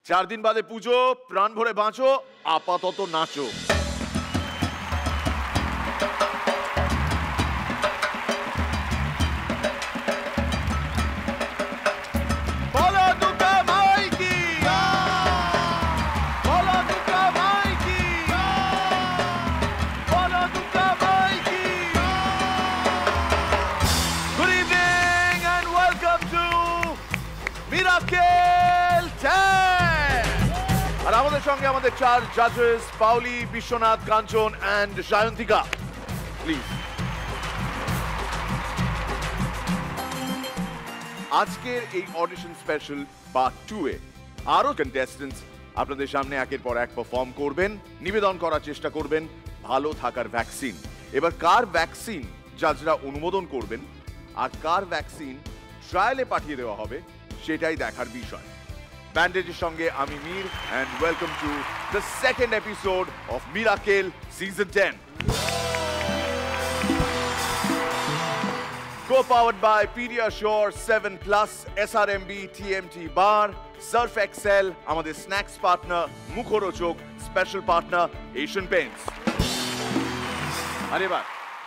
4 দিন বাদে পুজো, প্রাণ ভরে বাঁচো, আপাতত নাচো। আমাদের সঙ্গে আমাদের 4 জাজেস, পাউলি, বিশ্বনাথ, কাঞ্চন এন্ড সায়ন্তিকা। প্লিজ। আজকের এই অডিশন স্পেশাল পার্ট 2 এ আরো কন্টেস্টেন্টস আপনাদের সামনে একের পর এক পারফর্ম করবেন, নিবেদন করার চেষ্টা করবেন ভালো থাকার ভ্যাকসিন। এবার কার ভ্যাকসিন জাজরা অনুমোদন করবেন আর কার ভ্যাকসিন ট্রায়ালে পাঠিয়ে দেওয়া হবে সেটাই দেখার বিষয়। ব্যান্ডেজের সঙ্গে আমি Mir and welcome to the second episode of Miracle Season 10. Co-powered by Pediasure 7+, SRMB, TMT Bar, Surf Excel, আমাদের স্ন্যাক্স পার্টনার, মুখরোচক, স্পেশাল পার্টনার এশিয়ান পেইন্টস। আর এবার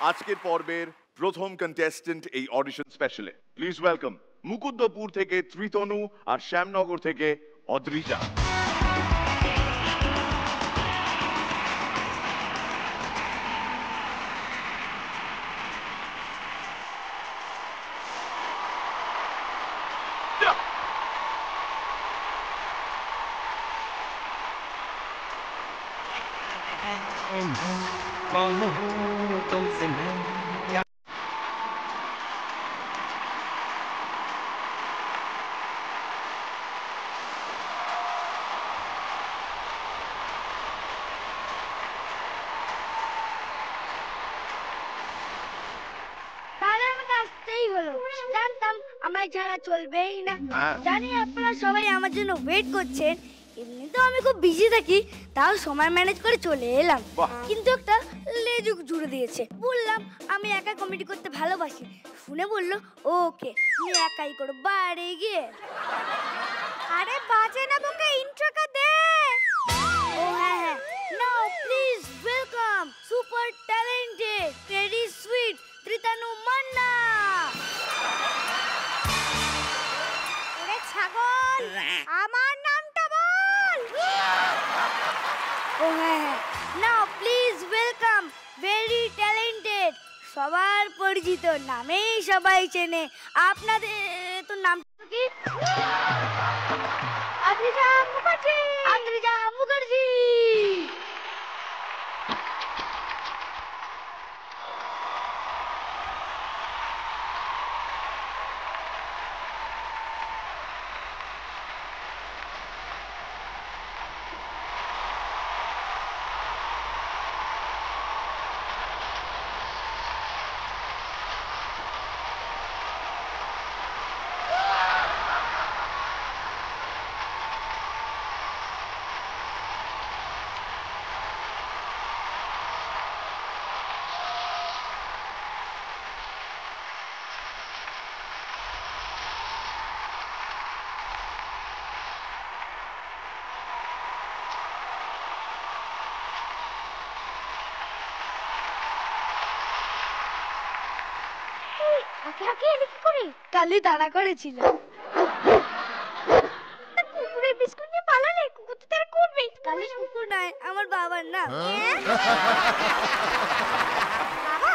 আজকের পর্বের প্রথম কন্টেস্টেন্ট এই অডিশন স্পেশালে। প্লিজ ওয়েলকাম মুকুন্দপুর থেকে ত্রিতনু আর শ্যামনগর থেকে অদ্রিজা। तुमसे मैं চলবেই না। জানি আপনারা সবাই আমার জন্য ওয়েট করছেন। এমনিতেও আমি খুব বিজি থাকি, তাও সময় ম্যানেজ করে চলে এলাম। কিন্তু একটা লেজুক জুড়ে দিয়েছে। বললাম আমি একা কমেডি করতে ভালোবাসি, শুনে বললো ওকে তুমি একাই করো বাড়ি গিয়ে। আরে বাজে না তোকে ইন্ট্রোটা দে। ও হ্যাঁ হ্যাঁ, now please welcome super talented very sweet Tritanu Manna. ছাগল আমার নামটা বল। ও হ্যাঁ হ্যাঁ, now please welcome very talented সবার পরিচিত নামেই সবাই চেনে। আপনাদের তো নাম কি? অদ্রিজা মুখার্জি। অদ্রিজা মুখার্জি। কালি তাড়া করেছিল। কুকুরের বিস্কুট নিয়ে পালালে কুকুর তো তারা করবে। কালি কুকুর নয়, আমার বাবার নাম। বাবা?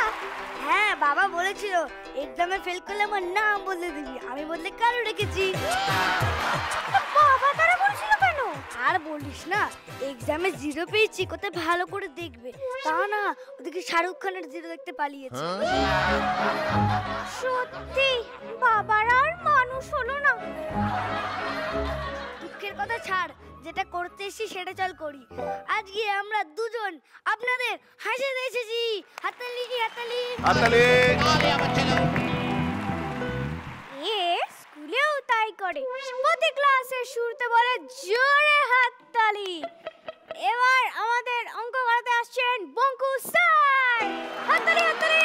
হ্যাঁ বাবা বলেছিল এক্সামে ফেল করলে আমার নাম বদলে দিবি। আমি বদলে কালো রেখেছি। বাবা তারা বলছিল কেন? আর বলিস না, এক্সামে 0 পেয়েছি, কোথায় ভালো করে দেখবে। তা না, ওদিকে শাহরুখ খানের 0 দেখতে পালিয়েছে। সত্যি বাবার আর মানুষ হলো না। দুঃখের কথা ছাড়, যেটা করতে এসেছি সেটা চল করি। আজকে আমরা দুজন আপনাদের হাসাতে এসেছি। হাততালি হাততালি হাততালি। স্কুলেও তাই করে, প্রতি ক্লাসের শুরুতে বলে জোরে হাততালি। এবার আমাদের অঙ্ক করাতে আসছেন বঙ্কু স্যার। হাততালি হাততালি।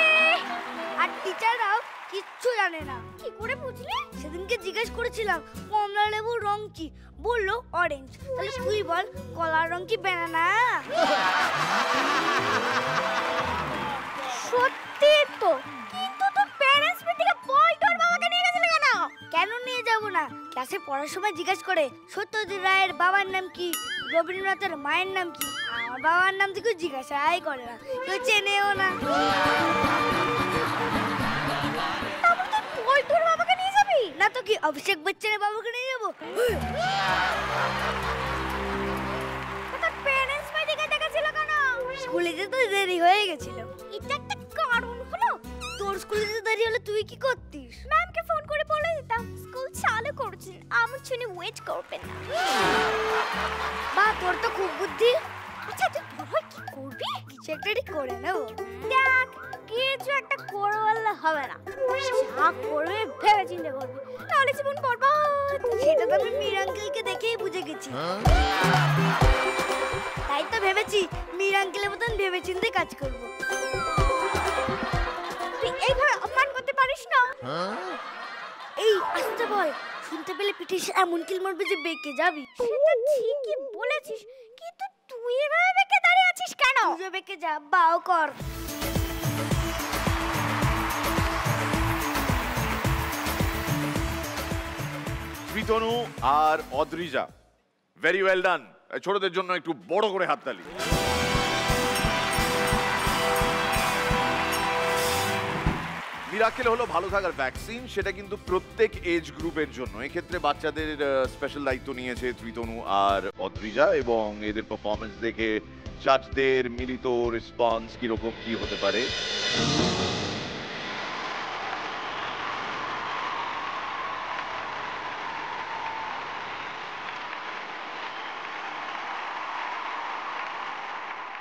আর টিচাররাও কিচ্ছু জানে না। কি করে বুঝলি? সেদিনকে জিজ্ঞেস করেছিলাম কমলা লেবুর রং কি, বললো অরেঞ্জ। তুই বল কলার রং কি বেনানা? সত্যি তো, কিন্তু তোর প্যারেন্টস মিটিংয়ে বল তোর বাবাকে নিয়ে গেছিলে কেন? কেন নিয়ে যাব না? ক্লাসে পড়ার সময় জিজ্ঞাসা করে সত্যজিৎ রায়ের বাবার নাম কি, রবীন্দ্রনাথের মায়ের নাম কি। আমার বাবার নাম তো কেউ জিজ্ঞাসাই করে না, কেউ চেনেও না। বল তোর বাবাকে নিয়ে যাবি না তো কি অভিষেক বচ্চনের বাবাকে নিয়ে যাবো? তোর প্যারেন্টস মিটিংয়ে ডেকেছিল কেন? স্কুলে যেতে দেরি হয়ে গেছিল। এটা একটা কারণ হলো? তোর স্কুলে যেতে দেরি হলে তুই কি করতিস? ম্যামকে ফোন করে বলে দিতাম স্কুল চালু করছেন, আমার জন্য ওয়েট করবেন না। বা তোর তো খুব বুদ্ধি। আচ্ছা তুই বড় কি করবি? কিছু একটা করে নেবো। দেখ কিছু একটা করে বললে হবে না, যা করবে ভেবে চিন্তে করবি, তাহলে জীবন বরবাদ। সেটা তো আমি মীর আঙ্কেলকে দেখেই বুঝে গেছি। তাই তো ভেবেছি মীর আঙ্কেলের মতন ভেবে চিন্তে কাজ করব। তুই এইভাবে অপমান করতে পারিস না। এই আসতে বল, শুনতে পেলে পিঠে এমন কিল মারবে যে বেঁকে যাবি। সেটা ঠিকই বলেছিস, কিন্তু তুই এভাবে বেঁকে দাঁড়িয়ে আছিস কেন? তুই বেঁকে যা, বাও কর। ত্রিতনু আর অদ্রিজা, ভেরি ওয়েল ডান। ছোটদের জন্য একটু বড় করে হাততালি। মিরাকেল হলো ভালো থাকার ভ্যাকসিন, সেটা কিন্তু প্রত্যেক এজ গ্রুপের জন্য। এক্ষেত্রে বাচ্চাদের স্পেশাল দায়িত্ব নিয়েছে ত্রিতনু আর অদ্রিজা, এবং এদের পারফরমেন্স দেখে জাজদের মিলিত রেসপন্স কিরকম কি হতে পারে।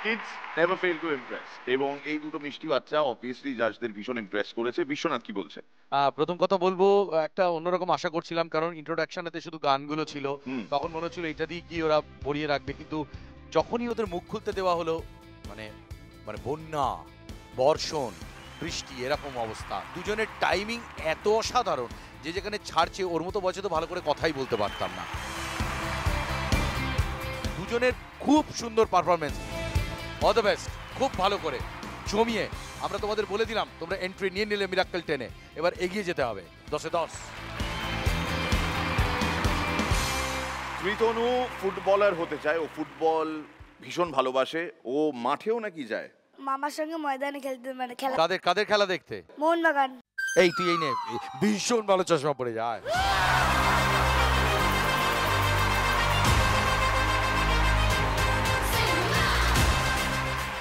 Kids never fail to impress, এবং এই দুটো মিষ্টি বাচ্চা অবভিয়াসলি জাজদের ভীষণ ইমপ্রেস করেছে। বিশ্বনাথ কি বলছে? প্রথম কথা বলবো, একটা অন্যরকম আশা করছিলাম, কারণ ইন্ট্রোডাকশনেতে শুধু গানগুলো ছিল, তখন মনে হচ্ছিল এটা দিয়ে কি ওরা ভরিয়ে রাখবে, কিন্তু যখনই ওদের মুখ খুলতে দেওয়া হলো, মানে মানে বন্যা, বর্ষণ, বৃষ্টি, এরকম অবস্থা। দুজনের টাইমিং এত অসাধারণ যে যেখানে ছাড়ছে ওর মতো বয়সে তো ভালো করে কথাই বলতে পারতাম না। দুজনের খুব সুন্দর পারফরমেন্স, অল দ্য বেস্ট, খুব ভালো করে জমিয়ে। আমরা তোমাদের বলে দিলাম তোমরা এন্ট্রি নিয়ে নিলে মিরাক্কেল 10-এ, এবার এগিয়ে যেতে হবে 10-এ 10। ত্রিতনু ফুটবলার হতে চায়, ও ফুটবল ভীষণ ভালোবাসে, ও মাঠেও নাকি যায়। মামার সঙ্গে ময়দানে খেলতে, মানে খেলা। কাদের কাদের খেলা দেখতে? মোহনবাগান। এই তুই এই নে, ভীষণ ভালো চশমা পড়ে যায়।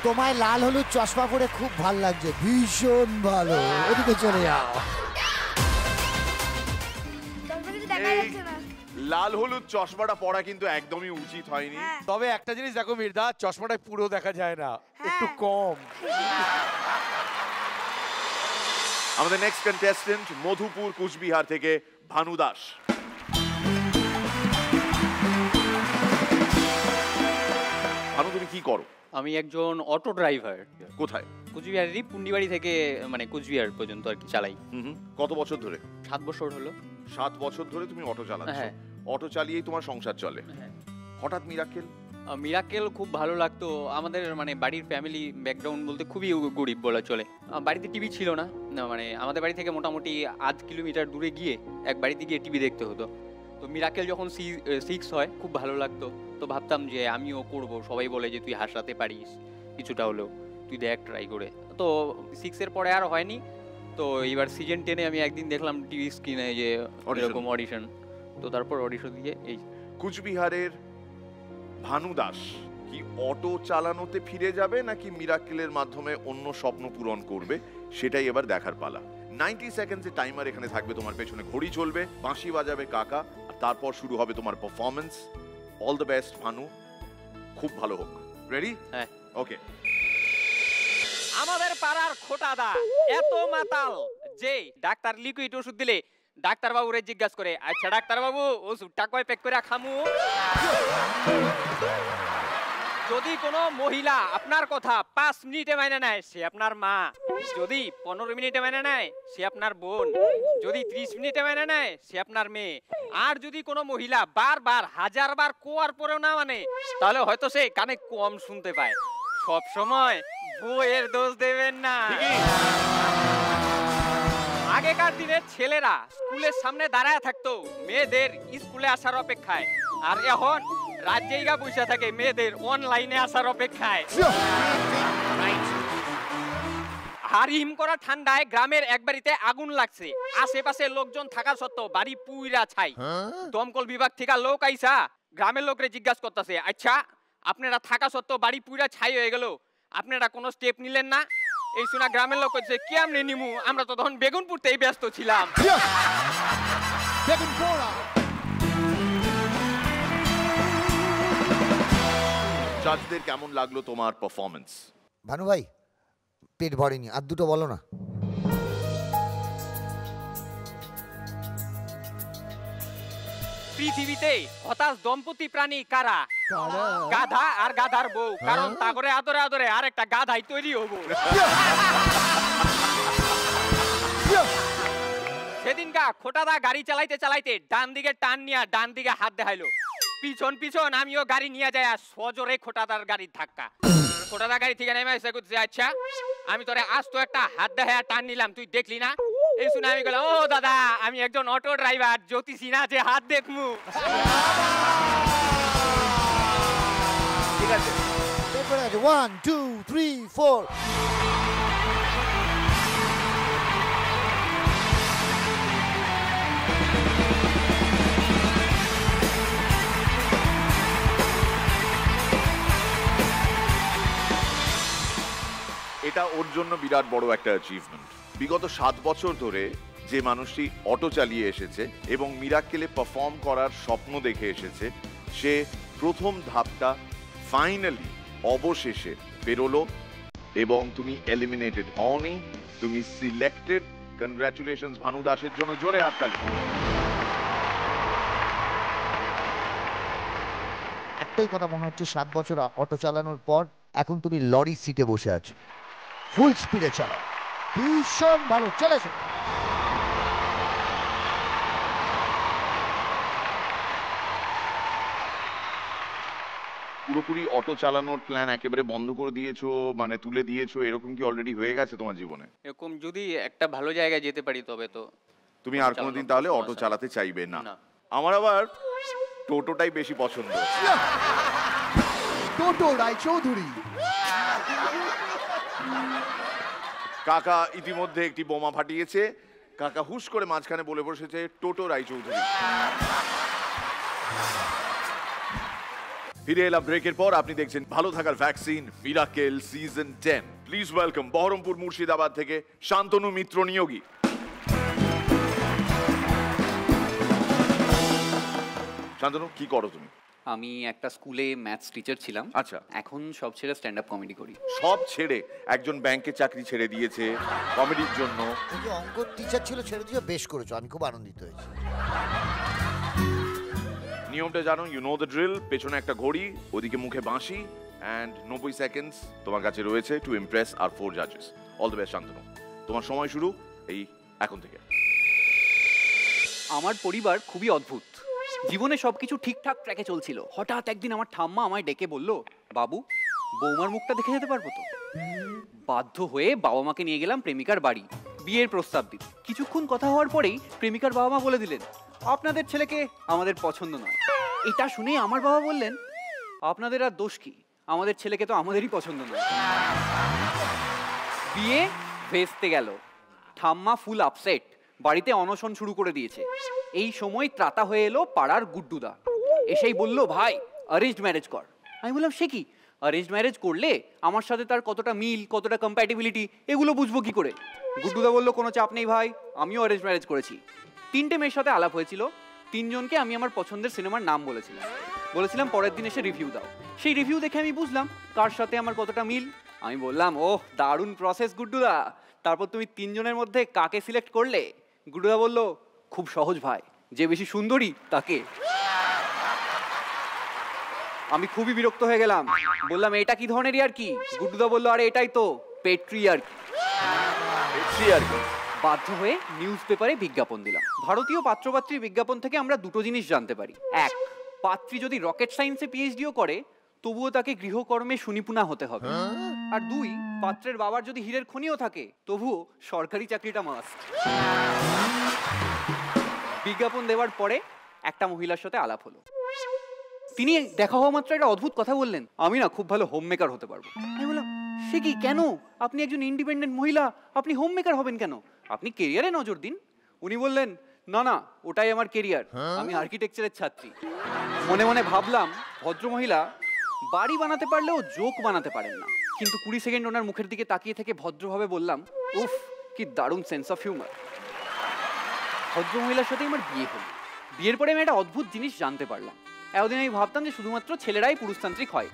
তোমায় লাল হলুদ চশমা পরে খুব ভালো লাগছে, ভীষণ ভালো। ওদিকে চলে যাও। লাল হলুদ চশমাটা পরা কিন্তু একদমই উচিত হয়নি। তবে একটা জিনিস দেখো মির্দা, চশমাটা পুরো দেখা যায় না, একটু কম। আমাদের নেক্সট কন্টেস্টেন্ট মধুপুর কুচবিহার থেকে ভানু দাস। ভানু, তুমি কি করো? আমি একজন অটো ড্রাইভার। কোথায়? কুচবিহারেরই পুন্ডিবাড়ি থেকে মানে কুচবিহার পর্যন্ত আর কি চালাই। কত বছর ধরে? 7 বছর হলো। 7 বছর ধরে তুমি অটো চালাচ্ছ? হ্যাঁ। অটো চালিয়েই তোমার সংসার চলে? হ্যাঁ। হঠাৎ মিরাকেল? মিরাকেল খুব ভালো লাগতো। আমাদের মানে বাড়ির ফ্যামিলি ব্যাকগ্রাউন্ড বলতে খুবই গরিব বলা চলে। বাড়িতে টিভি ছিল না, মানে আমাদের বাড়ি থেকে মোটামুটি 8 কিলোমিটার দূরে গিয়ে এক বাড়িতে গিয়ে টিভি দেখতে হতো। তো মিরাকেল যখন 6 হয় খুব ভালো লাগতো, তো ভাবতাম যে আমিও করব। সবাই বলে যে তুই হাসাতে পারিস কিছুটা হলেও, তুই দেখ ট্রাই করে। তো 6-এর পরে আর হয়নি। তো এবার সিজন 10-এ আমি একদিন দেখলাম টিভি স্ক্রিনে যে এরকম অডিশন, তো তারপর অডিশন দিয়ে এই। কুচবিহারের ভানু দাস কি অটো চালানোতে ফিরে যাবে নাকি মিরাকেলের মাধ্যমে অন্য স্বপ্ন পূরণ করবে, সেটাই এবার দেখার পালা। 90 সেকেন্ডসের টাইমার এখানে থাকবে, তোমার পেছনে ঘড়ি চলবে, বাঁশি বাজাবে কাকা, আর তারপর শুরু হবে তোমার performance. All the best Bhanu, খুব ভালো হোক। রেডি? হ্যাঁ। ওকে। আমাদের পাড়ার খোটাদা এত মাতাল যে ডাক্তার লিকুইড ওষুধ দিলে ডাক্তার বাবুরে জিজ্ঞাসা করে, আচ্ছা ডাক্তার বাবু ওষুধটা কয় প্যাক করে খামু? যদি কোনো মহিলা আপনার কথা 5 মিনিটে মেনে নেয় সে আপনার মা, যদি 15 মিনিটে মেনে নেয় সে আপনার বোন, যদি 30 মিনিটে মেনে নেয় সে আপনার মেয়ে, আর যদি কোনো মহিলা বারবার হাজারবার কোয়ার পরেও না মানে, তাহলে হয়তো সে কানে কম শুনতে পায়। সব সময় বইয়ের দোষ দেবেন না। আগেকার দিনের ছেলেরা স্কুলের সামনে দাঁড়ায় থাকতো মেয়েদের স্কুলে আসার অপেক্ষায়, আর এখন রাত জায়গা বসে থাকে মেয়েদের অনলাইনে আসার অপেক্ষায়। আর হিম করা ঠান্ডায় গ্রামের এক বাড়িতে আগুন লাগছে, আশেপাশে লোকজন থাকা সত্ত্বেও বাড়ি পুইরা ছাই। দমকল বিভাগ থেকে লোক আইসা গ্রামের লোকরে জিজ্ঞাসা করতেছে, আচ্ছা আপনারা থাকা সত্ত্বেও বাড়ি পুইরা ছাই হয়ে গেল, আপনারা কোনো স্টেপ নিলেন না? এই শোনা গ্রামের লোক হচ্ছে কেমনে নিমু, আমরা তো তখন বেগুন পুড়তেই ব্যস্ত ছিলাম। জাজদের কেমন লাগলো তোমার পারফরমেন্স? ভানু ভাই পেট ভরেনি, আর দুটো বলো না। পৃথিবীতে হতাশ দম্পতি প্রাণী কারা? গাধা আর গাধার বউ, কারণ তা করে আদরে আদরে আর একটা গাধাই তৈরি হবো। সেদিনকা খোটাদা গাড়ি চালাইতে চালাইতে ডান দিকে টান নিয়ে ডান দিকে হাত দেখাইলো, পিছন পিছন আমিও গাড়ি নিয়ে যাই আর সজোরে খোটাদার গাড়ির ধাক্কা। খোটাদা গাড়ি থেকে নেমে এসে করছে, আচ্ছা আমি তোরে আজ তো একটা হাত দেখায় টান নিলাম, তুই দেখলি না? এই শুনে আমি বললাম, ও দাদা আমি একজন অটো ড্রাইভার, জ্যোতিষী না যে হাত দেখমু। ঠিক আছে, 1 2 3 4। এটা ওর জন্য বিরাট বড় একটা অ্যাচিভমেন্ট। বিগত 7 বছর ধরে যে মানুষটি অটো চালিয়ে এসেছে এবং মিরাক্কেলে পারফর্ম করার স্বপ্ন দেখে এসেছে, সে প্রথম ধাপটা ফাইনালি অবশেষে পেরোলো এবং তুমি এলিমিনেটেড হওনি, তুমি সিলেক্টেড। কনগ্রাচুলেশনস ভানু দাসের জন্য, জোরে হাততালি। একটাই কথা মনে হচ্ছে, 7 বছর অটো চালানোর পর এখন তুমি লরি সিটে বসে আছো, ফুল স্পিডে চালাও, ভীষণ ভালো চলেছে। পুরোপুরি অটো চালানোর প্ল্যান একেবারে বন্ধ করে দিয়েছো, মানে তুলে দিয়েছো, এরকম কি অলরেডি হয়ে গেছে তোমার জীবনে? এরকম যদি একটা ভালো জায়গায় যেতে পারি তবে তো। তুমি আর কোনোদিন তাহলে অটো চালাতে চাইবে না? আমার আবার টোটোটাই বেশি পছন্দ। টোটো রায়চৌধুরী কাকা ইতিমধ্যে একটি বোমা ফাটিয়েছে। কাকা হুশ করে মাঝখানে বলে বসেছে টোটো রায়চৌধুরী। ফিরে এলাম ব্রেকের পর। আপনি দেখছেন ভালো থাকার vaccine miracle season 10। Please welcome Baharampur Murshidabad থেকে শান্তনু মিত্র নিয়োগী। শান্তনু, কি করো তুমি? আমি একটা স্কুলে ম্যাথস টিচার ছিলাম। আচ্ছা। এখন সব ছেড়ে স্ট্যান্ড আপ কমেডি করি। সব ছেড়ে? একজন ব্যাংকে চাকরি ছেড়ে দিয়েছে কমেডির জন্য। কিন্তু অঙ্ক টিচার ছিল, ছেড়ে দিয়ে বেশ করেছো, আমি খুব আনন্দিত হয়েছি। নিয়মটা জানো, ইউ নো দ্য ড্রিল। পেছনে একটা ঘড়ি, ওদিকে মুখে বাঁশি, অ্যান্ড 90 সেকেন্ডস তোমার কাছে রয়েছে টু ইমপ্রেস আর 4 জাজেস। অল দ্য বেস্ট শান্তনু, তোমার সময় শুরু এই এখন থেকে। আমার পরিবার খুবই অদ্ভুত। জীবনে সবকিছু ঠিকঠাক ট্র্যাকে চলছিল, হঠাৎ একদিন আমার ঠাম্মা আমায় ডেকে বলল, বাবু বৌমার মুখটা দেখে যেতে পারবো তো? বাধ্য হয়ে বাবা মাকে নিয়ে গেলাম প্রেমিকার বাড়ি, বিয়ের প্রস্তাব দিতে। কিছুক্ষণ কথা হওয়ার পরেই প্রেমিকার বাবা মা বলে দিলেন, আপনাদের ছেলেকে আমাদের পছন্দ নয়। এটা শুনে আমার বাবা বললেন, আপনাদের আর দোষ কি, আমাদের ছেলেকে তো আমাদেরই পছন্দ নয়। বিয়ে ভেস্তে গেল। ঠাম্মা ফুল আপসেট, বাড়িতে অনশন শুরু করে দিয়েছে। এই সময় ত্রাতা হয়ে এলো পাড়ার গুড্ডুদা, এসেই বলল, ভাই অ্যারেঞ্জড ম্যারেজ কর। আমি বললাম, সে কি? অ্যারেঞ্জড ম্যারেজ করলে আমার সাথে তার কতটা মিল, কতটা কম্প্যাটিবিলিটি, এগুলো বুঝবো কি করে? গুড্ডুদা বলল, কোনো চাপ নেই ভাই, আমিও অ্যারেঞ্জ ম্যারেজ করেছি। 3টে মেয়ের সাথে আলাপ হয়েছিল, 3জনকে আমি আমার পছন্দের সিনেমার নাম বলেছিলাম পরের দিন এসে রিভিউ দাও। সেই রিভিউ দেখে আমি বুঝলাম কার সাথে আমার কতটা মিল। আমি বললাম, ওহ দারুণ প্রসেস গুড্ডুদা, তারপর তুমি 3জনের মধ্যে কাকে সিলেক্ট করলে? গুড্ডুদা বলল, খুব সহজ ভাই, যে বেশি সুন্দরী তাকে। আমি খুবই বিরক্ত হয়ে গেলাম, বললাম, এটা কি ধরনের ইয়ার কি? গুড্ডুদা বলল, আরে এটাই তো পেট্রি আর কি। বাধ্য হয়ে নিউজ পেপারে বিজ্ঞাপন দিলাম। ভারতীয় পাত্রপাত্রীর বিজ্ঞাপন থেকে আমরা দুটো জিনিস জানতে পারি। এক, পাত্রী যদি রকেট সায়েন্সে পিএইচডিও করে তবুও তাকে গৃহকর্মে সুনিপুণা হতে হবে। আর দুই, পাত্রের বাবার যদি হীরের খনিও থাকে তবুও সরকারি চাকরিটা মাস্ট। বিজ্ঞাপন দেওয়ার পরে একটা মহিলার সাথে আলাপ হলো। তিনি দেখা হওয়া মাত্র একটা অদ্ভুত কথা বললেন, আমি না খুব ভালো হোম মেকার হতে পারবো। আমি বললাম, সে কি, কেন? আপনি একজন ইন্ডিপেন্ডেন্ট মহিলা, আপনি হোম মেকার হবেন কেন? আপনি কেরিয়ারে নজর দিন। উনি বললেন, না না, ওটাই আমার কেরিয়ার, আমি আর্কিটেকচারের ছাত্রী। মনে মনে ভাবলাম, ভদ্রমহিলা বাড়ি বানাতে পারলেও জোক বানাতে পারেন না। কিন্তু 20 সেকেন্ড ওনার মুখের দিকে তাকিয়ে থেকে ভদ্রভাবে বললাম, উফ কি দারুণ সেন্স অফ হিউমার। ভদ্রমহিলার সাথে আমার বিয়ে হলো। বিয়ের পরে আমি একটা অদ্ভুত জিনিস জানতে পারলাম। এতদিন আমি ভাবতাম যে শুধুমাত্র ছেলেরাই পুরুষতান্ত্রিক হয়।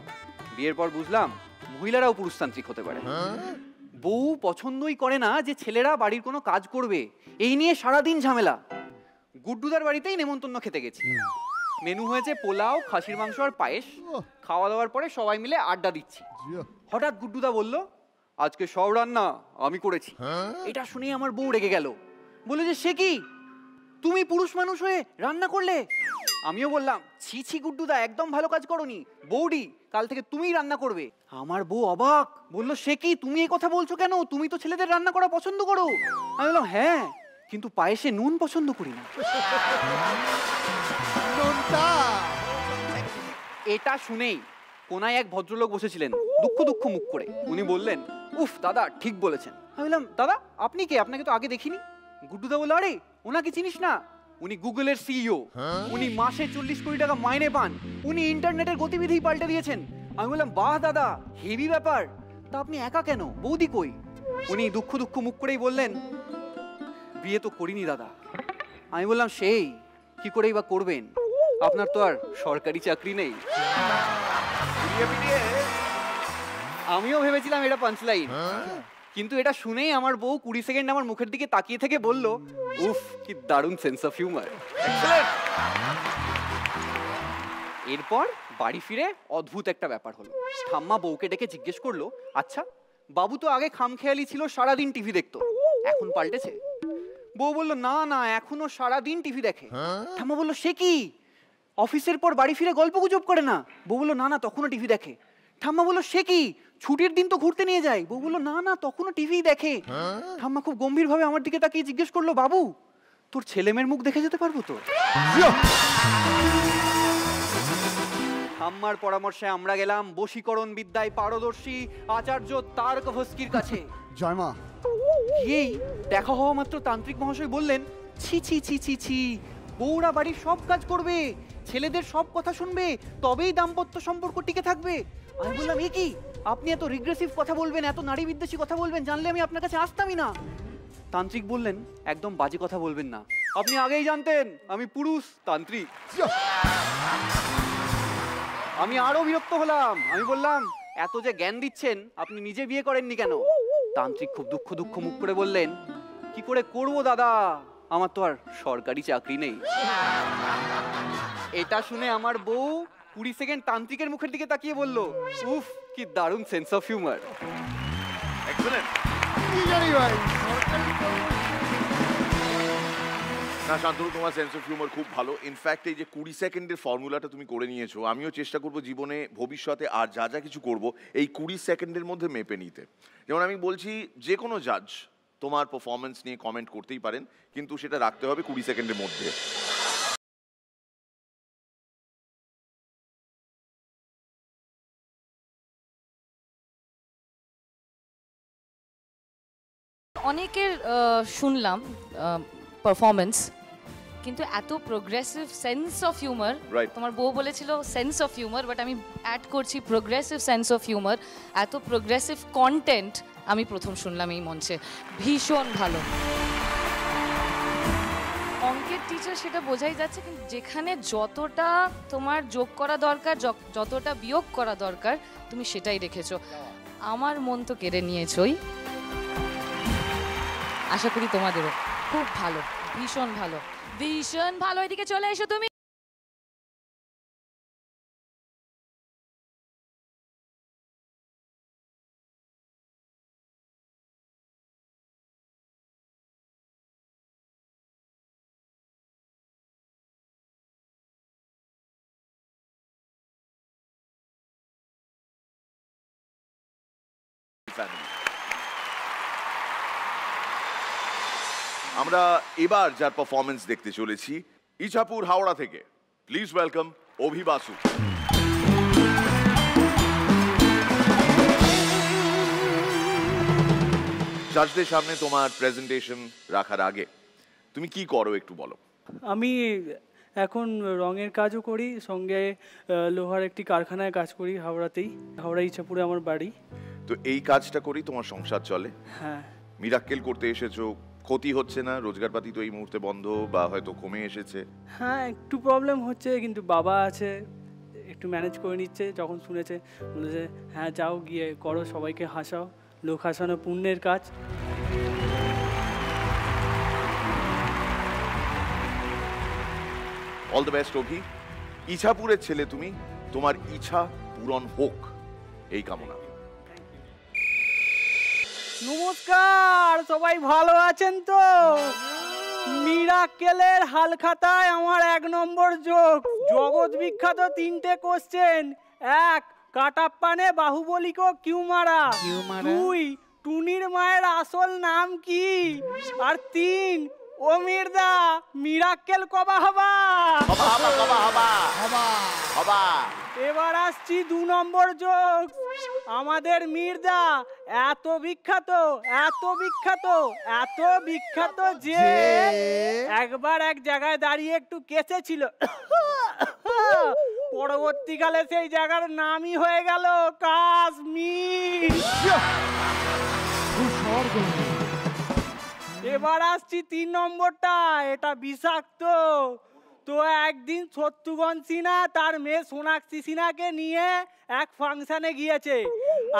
বিয়ের পর বুঝলাম মহিলারাও পুরুষতান্ত্রিক হতে পারে। বউ পছন্দই করে না যে ছেলেরা বাড়ির কোনো কাজ করবে, এই নিয়ে সারাদিন ঝামেলা। গুড্ডুদার বাড়িতেই নেমন্তন্ন খেতে গেছি। মেনু হয়েছে পোলাও, খাসির মাংস আর পায়েস। খাওয়া দাওয়ার পরে সবাই মিলে আড্ডা দিচ্ছি। হঠাৎ গুড্ডুদা বলল, আজকে সব রান্না আমি করেছি। এটা শুনেই আমার বউ রেগে গেল, বলে যে, সে কি, তুমি পুরুষ মানুষ হয়ে রান্না করলে? আমিও বললাম, ছি ছি গুড্ডুদা, একদম ভালো কাজ করোনি, বৌডি কাল থেকে তুমিই রান্না করবে। আমার বউ অবাক, বললো, সে কি, তুমি এই কথা বলছো কেন? তুমি তো ছেলেদের রান্না করা পছন্দ করো। আমি বললাম, হ্যাঁ, কিন্তু পায়েসে নুন পছন্দ করি না। এটা শুনেই কোনায় এক ভদ্রলোক বসেছিলেন, দুঃখ দুঃখ মুখ করে। উনি বললেন, উফ দাদা, ঠিক বলেছেন। আমি বললাম, দাদা আপনি কে? আপনাকে তো আগে দেখিনি। গুড্ডুদা বলল, আরে ওনাকে চিনিস না? উনি গুগলের সিইও, উনি মাসে 40 কোটি টাকা মাইনে পান, উনি ইন্টারনেটের গতিবিধি পাল্টে দিয়েছেন। আমি বললাম, বাহ দাদা, হেভি ব্যাপার। তা আপনি একা কেন, বৌদি কই? উনি দুঃখ দুঃখ মুখ করেই বললেন, বিয়ে তো করিনি দাদা। আমি বললাম, সেই কি করেই বা করবেন, আপনার তো আর সরকারি চাকরি নেই। আমিও ভেবেছিলাম এটা পাঞ্চলাইন, কিন্তু এটা শুনেই আমার বউ 20 সেকেন্ড আমার মুখের দিকে তাকিয়ে থেকে বলল, উফ কি দারুণ সেন্স অফ হিউমার। এরপর বাড়ি ফিরে অদ্ভুত একটা ব্যাপার হলো। ঠাম্মা বউকে ডেকে জিজ্ঞেস করলো, আচ্ছা বাবু তো আগে খামখেয়ালি ছিল, সারাদিন টিভি দেখতো, এখন পাল্টেছে? বউ বললো, না না, এখনো সারাদিন টিভি দেখে। ঠাম্মা বললো, সে কি, অফিসের পর বাড়ি ফিরে গল্প গুজব করে না? বউ বললো, না না, তখনও টিভি দেখে। ঠাম্মা বললো, সে কি, ছুটির দিন তো ঘুরতে নিয়ে যায়? বউ বললো, না না, তখনও টিভি দেখে। ঠাম্মা খুব গম্ভীর ভাবে আমার দিকে তাকিয়ে জিজ্ঞেস করলো, বাবু তোর ছেলেমেয়ের মুখ দেখে যেতে পারবো তো? ঠাম্মার পরামর্শে আমরা গেলাম বশীকরণ বিদ্যায় পারদর্শী আচার্য তারকভস্কির কাছে। জয় মা। গিয়েই দেখা হওয়া মাত্র তান্ত্রিক মহাশয় বললেন, ছি ছি ছি ছি ছি, বউরা বাড়ির সব কাজ করবে, ছেলেদের সব কথা শুনবে, তবেই দাম্পত্য সম্পর্ক টিকে থাকবে। আমি বললাম, এ কি, আপনি এত রিগ্রেসিভ কথা বলবেন, এত নারী বিদ্বেষী কথা বলবেন, জানলে আমি আপনার কাছে আসতামই না। তান্ত্রিক বললেন, একদম বাজে কথা বলবেন না, আপনি আগেই জানতেন আমি পুরুষ তান্ত্রিক। আমি আরো বিরক্ত হলাম। আমি বললাম, এত যে জ্ঞান দিচ্ছেন, আপনি নিজে বিয়ে করেননি কেন? তান্ত্রিক খুব দুঃখ দুঃখ মুখ করে বললেন, কি করে করবো দাদা, আমার তো আর সরকারি চাকরি নেই। এটা শুনে আমার বউ 20 সেকেন্ড তান্ত্রিকের মুখের দিকে তাকিয়ে বলল, উফ কি দারুণ সেন্স অফ হিউমার। না শান্তনু, তোমার সেন্স অফ হিউমার খুব ভালো। ইনফ্যাক্ট এই যে 20 সেকেন্ডের ফর্মুলাটা তুমি করে নিয়েছো, আমিও চেষ্টা করব জীবনে ভবিষ্যতে আর যা যা কিছু করব এই 20 সেকেন্ডের মধ্যে মেপে নিতে। যেমন আমি বলছি, যে কোনো জাজ তোমার পারফরমেন্স নিয়ে কমেন্ট করতেই পারেন, কিন্তু সেটা রাখতে হবে 20 সেকেন্ডের মধ্যে। অনেকের শুনলাম পারফরমেন্স, কিন্তু এত প্রোগ্রেসিভ সেন্স অফ হিউমার, তোমার বউ বলেছিল সেন্স অফ হিউমার, বাট আমি অ্যাড করছি প্রোগ্রেসিভ সেন্স অফ হিউমার। এত প্রোগ্রেসিভ কন্টেন্ট আমি প্রথম শুনলাম এই মঞ্চে, ভীষণ ভালো। অঙ্কের টিচার সেটা বোঝাই যাচ্ছে, কিন্তু যেখানে যতটা তোমার যোগ করা দরকার, যতটা বিয়োগ করা দরকার, তুমি সেটাই রেখেছো। আমার মন তো কেড়ে নিয়েছই, আশা করি তোমাদেরও। খুব ভালো, ভীষণ ভালো, ভীষণ ভালো। এদিকে চলে এসো তুমি। ফ্যামিলি। আমরা এবার যার পারফরমেন্স দেখতে চলেছি ইছাপুর হাওড়া থেকে, প্লিজ ওয়েলকাম অভি বাসু। জাজদের সামনে তোমার প্রেজেন্টেশন রাখার আগে তুমি কি করো একটু বলো। আমি এখন রঙের কাজও করি, সঙ্গে লোহার একটি কারখানায় কাজ করি হাওড়াতেই, হাওড়া ইছাপুরে আমার বাড়ি। তো এই কাজটা করি তোমার সংসার চলে? হ্যাঁ। মিরাক্কেল করতে এসেছো, ক্ষতি হচ্ছে না? রোজগারপাতি তো এই মুহূর্তে বন্ধ বা হয়তো কমে এসেছে। হ্যাঁ একটু প্রবলেম হচ্ছে, কিন্তু বাবা আছে, একটু ম্যানেজ করে নিচ্ছে। যখন শুনেছে বলেছে হ্যাঁ যাও গিয়ে করো, সবাইকে হাসাও, লোক হাসানো পুণ্যের কাজ। অল দ্য বেস্ট অভি। ইছাপুরের ছেলে তুমি, তোমার ইচ্ছা পূরণ হোক এই কামনা। নমস্কার, সবাই ভালো আছেন তো? মিরাক্কেলের হালখাতায় আমার 1 নম্বর যোগ, জগৎ বিখ্যাত 3টে কোশ্চেন। 1, কাটাপ্পানে বাহুবলী কো কিউ মারা? 2, টুনির মায়ের আসল নাম কি? আর 3, ও মির্দা মিরাক্কেল কবা হবা? এবার আসছি 2 নম্বর যোগ। আমাদের মির্দা এত বিখ্যাত, এত বিখ্যাত, এত বিখ্যাত যে একবার এক জায়গায় দাঁড়িয়ে একটু কেঁচেছিল, পরবর্তীকালে সেই জায়গার নামই হয়ে গেল কাশ্মীর। এবার আসছি 3 নম্বরটা, এটা বিষাক্ত। তো একদিন শত্রুঘ্ন সিনহা তার মেয়ে সোনাক্ষী সিনহাকে নিয়ে এক ফাংশনে গিয়েছে,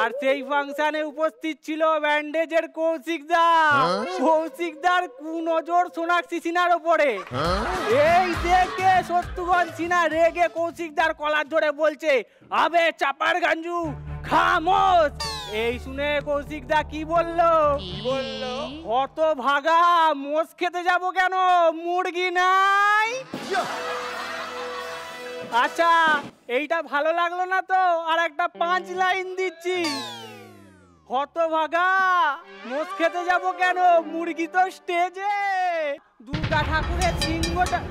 আর সেই ফাংশনে উপস্থিত ছিল ব্যান্ডেজের কৌশিকদা। কৌশিকদার কুনজর সোনাক্ষী সিনহার উপরে। এই দেখে শত্রুঘ্ন সিনহা রেগে কৌশিকদার কলার ধরে বলছে, আবে চাপার গাঞ্জু খামোশ। এই শুনে কৌশিকদা কি বললো? কত ভাগা, মোষ খেতে যাব কেন, মুরগি নাই? আচ্ছা এইটা ভালো লাগলো না তো, আর একটা 5 লাইন দিচ্ছি। হতভাগা, মোষ খেতে যাব কেন, মুরগি তো স্টেজে। দুর্গা ঠাকুরের সিংহটা।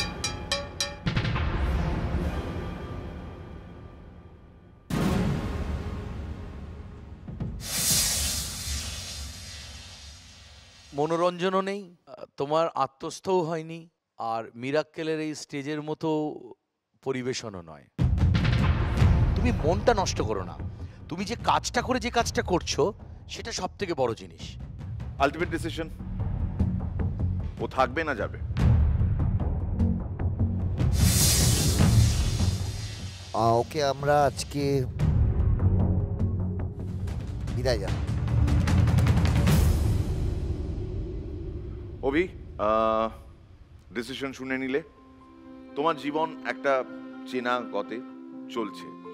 মনোরঞ্জনও নেই, তোমার আত্মস্থও হয়নি, আর মিরাক্কেলের এই স্টেজের মতো পরিবেশনও নয়। তুমি মনটা নষ্ট করো না, তুমি যে কাজটা করে যে কাজটা করছো সেটা সব থেকে বড় জিনিস। আলটিমেট ডিসিশন, ও থাকবে না যাবে? ওকে আমরা আজকে বিদায় জানাই। অভি, ডিসিশন শুনে নিলে। তোমার জীবন একটা চেনা গতে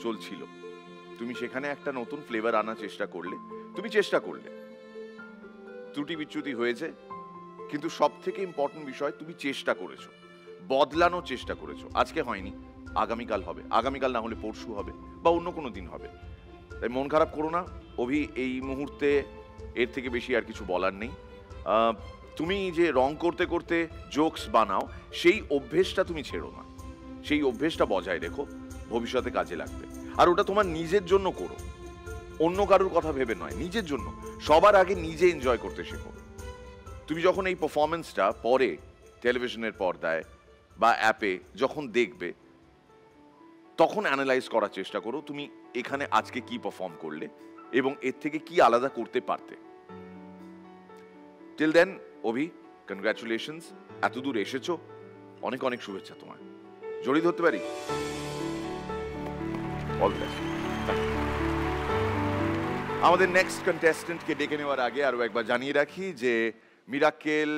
চলছিল, তুমি সেখানে একটা নতুন ফ্লেভার আনার চেষ্টা করলে, তুমি চেষ্টা করলে, ত্রুটি বিচ্যুতি হয়েছে, কিন্তু সব থেকে ইম্পর্টেন্ট বিষয় তুমি চেষ্টা করেছো, বদলানোর চেষ্টা করেছো। আজকে হয়নি, আগামীকাল হবে, আগামীকাল না হলে পরশু হবে, বা অন্য কোনো দিন হবে। তাই মন খারাপ করো না অভি, এই মুহূর্তে এর থেকে বেশি আর কিছু বলার নেই। তুমি যে রং করতে করতে জোকস বানাও, সেই অভ্যেসটা তুমি ছেড়ো না, সেই অভ্যেসটা বজায় রেখো, ভবিষ্যতে কাজে লাগবে। আর ওটা তোমার নিজের জন্য করো, অন্য কারোর কথা ভেবে নয়, নিজের জন্য। সবার আগে নিজে এনজয় করতে শেখো। তুমি যখন এই পারফরমেন্সটা পরে টেলিভিশনের পর্দায় বা অ্যাপে যখন দেখবে, তখন অ্যানালাইজ করার চেষ্টা করো তুমি এখানে আজকে কি পারফর্ম করলে এবং এর থেকে কি আলাদা করতে পারতে। টিল দেন অভি, কনগ্রাচুলেশনস, এত দূর এসেছো, অনেক অনেক শুভেচ্ছা তোমায়। জড়িয়ে ধরতে পারি? All the best. আমাদের নেক্সট কন্টেস্টেন্টকে ডেকে নেওয়ার আগে আরো একবার জানিয়ে রাখি যে মিরাক্কেল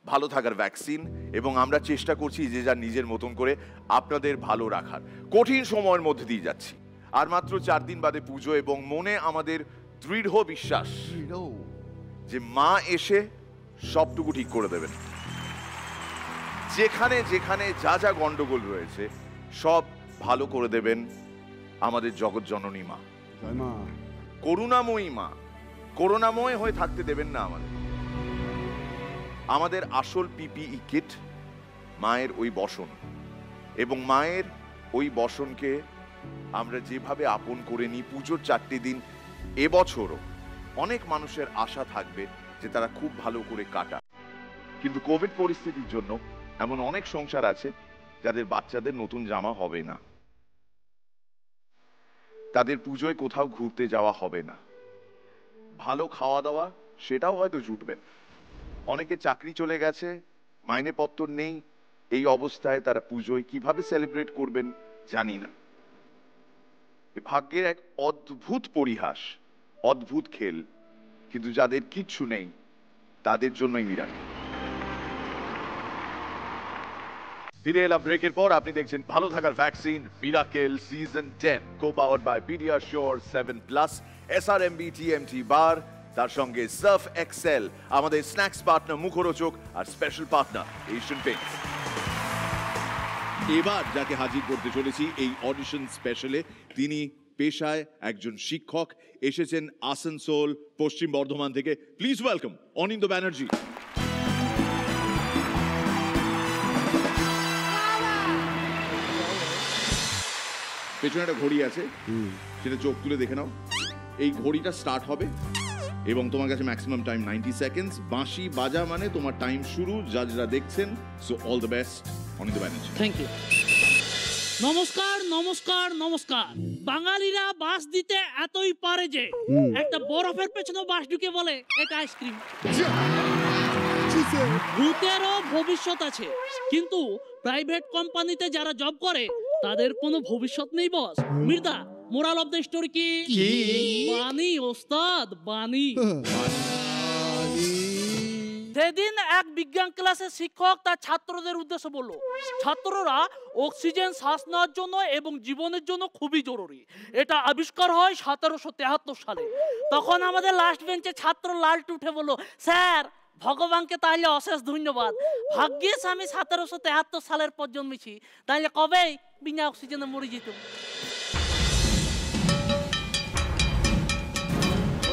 ভালো থাকার ভ্যাকসিন, এবং আমরা চেষ্টা করছি যে যার নিজের মতন করে আপনাদের ভালো রাখার। কঠিন সময়ের মধ্যে দিয়ে যাচ্ছি, আর মাত্র 4 দিন বাদে পুজো, এবং মনে আমাদের দৃঢ় বিশ্বাস যে মা এসে সবটুকু ঠিক করে দেবেন। যেখানে যেখানে যা যা গন্ডগোল রয়েছে সব ভালো করে দেবেন আমাদের জগৎ জননী মা, করুণাময়ী মা, করোনাময় হয়ে থাকতে দেবেন না আমাদের আসল পিপিই কিট মায়ের ওই বসন, এবং মায়ের ওই বসনকে আমরা যেভাবে আপন করে নিই পুজোর 4টি দিন, এবছরও অনেক মানুষের আশা থাকবে যে তারা খুব ভালো করে কাটা। কিন্তু কোভিড পরিস্থিতির জন্য এমন অনেক সংসার আছে যাদের বাচ্চাদের নতুন জামা হবে না, তাদের পুজোয় কোথাও ঘুরতে যাওয়া হবে না, ভালো খাওয়া দাওয়া সেটাও হয়তো জুটবে। অনেকে চাকরি চলে গেছে, মাইনেপত্র নেই, এই অবস্থায় তারা পুজোয় কিভাবে সেলিব্রেট করবেন জানি না। ভাগ্যের এক অদ্ভুত পরিহাস, অদ্ভুত খেল, কিন্তু যাদের কিচ্ছু নেই তাদের জন্যই মিরাকেল। ফিরে এলাম ব্রেকের পর। আপনি দেখছেন ভালো থাকার vaccine miracle season 10, co powered by PediaSure 7+, SRMB TMT bar, তার সঙ্গে সার্ফ এক্সেল, আমাদের স্ন্যাক্স পার্টনার মুখরোচক, আর স্পেশাল পার্টনার এশিয়ান পেইন্টস। এবার যাকে হাজির করতে চলেছি এই অডিশন স্পেশালে, তিনি পেশায় একজন শিক্ষক, এসেছেন আসানসোল পশ্চিম বর্ধমান থেকে। প্লিজ ওয়েলকাম অনিন্দ্য ব্যানার্জি। পেছনে একটা ঘড়ি আছে, সেটা চোখ তুলে দেখে নাও। এই ঘড়িটা স্টার্ট হবে এবং তোমার কাছে ম্যাক্সিমাম টাইম 90 সেকেন্ডস। বাঁশি বাজা মানে তোমার টাইম শুরু, জাজরা দেখছেন। So all the best Anindya Banerjee. Thank you. নমস্কার নমস্কার নমস্কার। বাঙালিরা বাস দিতে এতই পারে যে একটা বরফের পেছনে বাস ঢুকে বলে এটা আইসক্রিম। ভূতেরও ভবিষ্যৎ আছে, কিন্তু প্রাইভেট কোম্পানিতে যারা জব করে তাদের কোনো ভবিষ্যৎ নেই বস। মির্দা, মোরাল অফ দ্য স্টোরি কি? বানি ওস্তাদ, বানি। সেদিন এক বিজ্ঞান ক্লাসের শিক্ষক তার ছাত্রদের উদ্দেশ্যে বলল, ছাত্ররা অক্সিজেন শ্বাস নেওয়ার জন্য এবং জীবনের জন্য খুবই জরুরি। এটা আবিষ্কার হয় 1773 সালে। তখন আমাদের লাস্ট বেঞ্চে ছাত্র লালটু উঠে বলল, স্যার ভগবানকে তাহলে অশেষ ধন্যবাদ, ভাগ্যিস আমি 1773 সালের পর জন্মেছি, তাহলে কবেই বিনা অক্সিজেনে মরে যেত।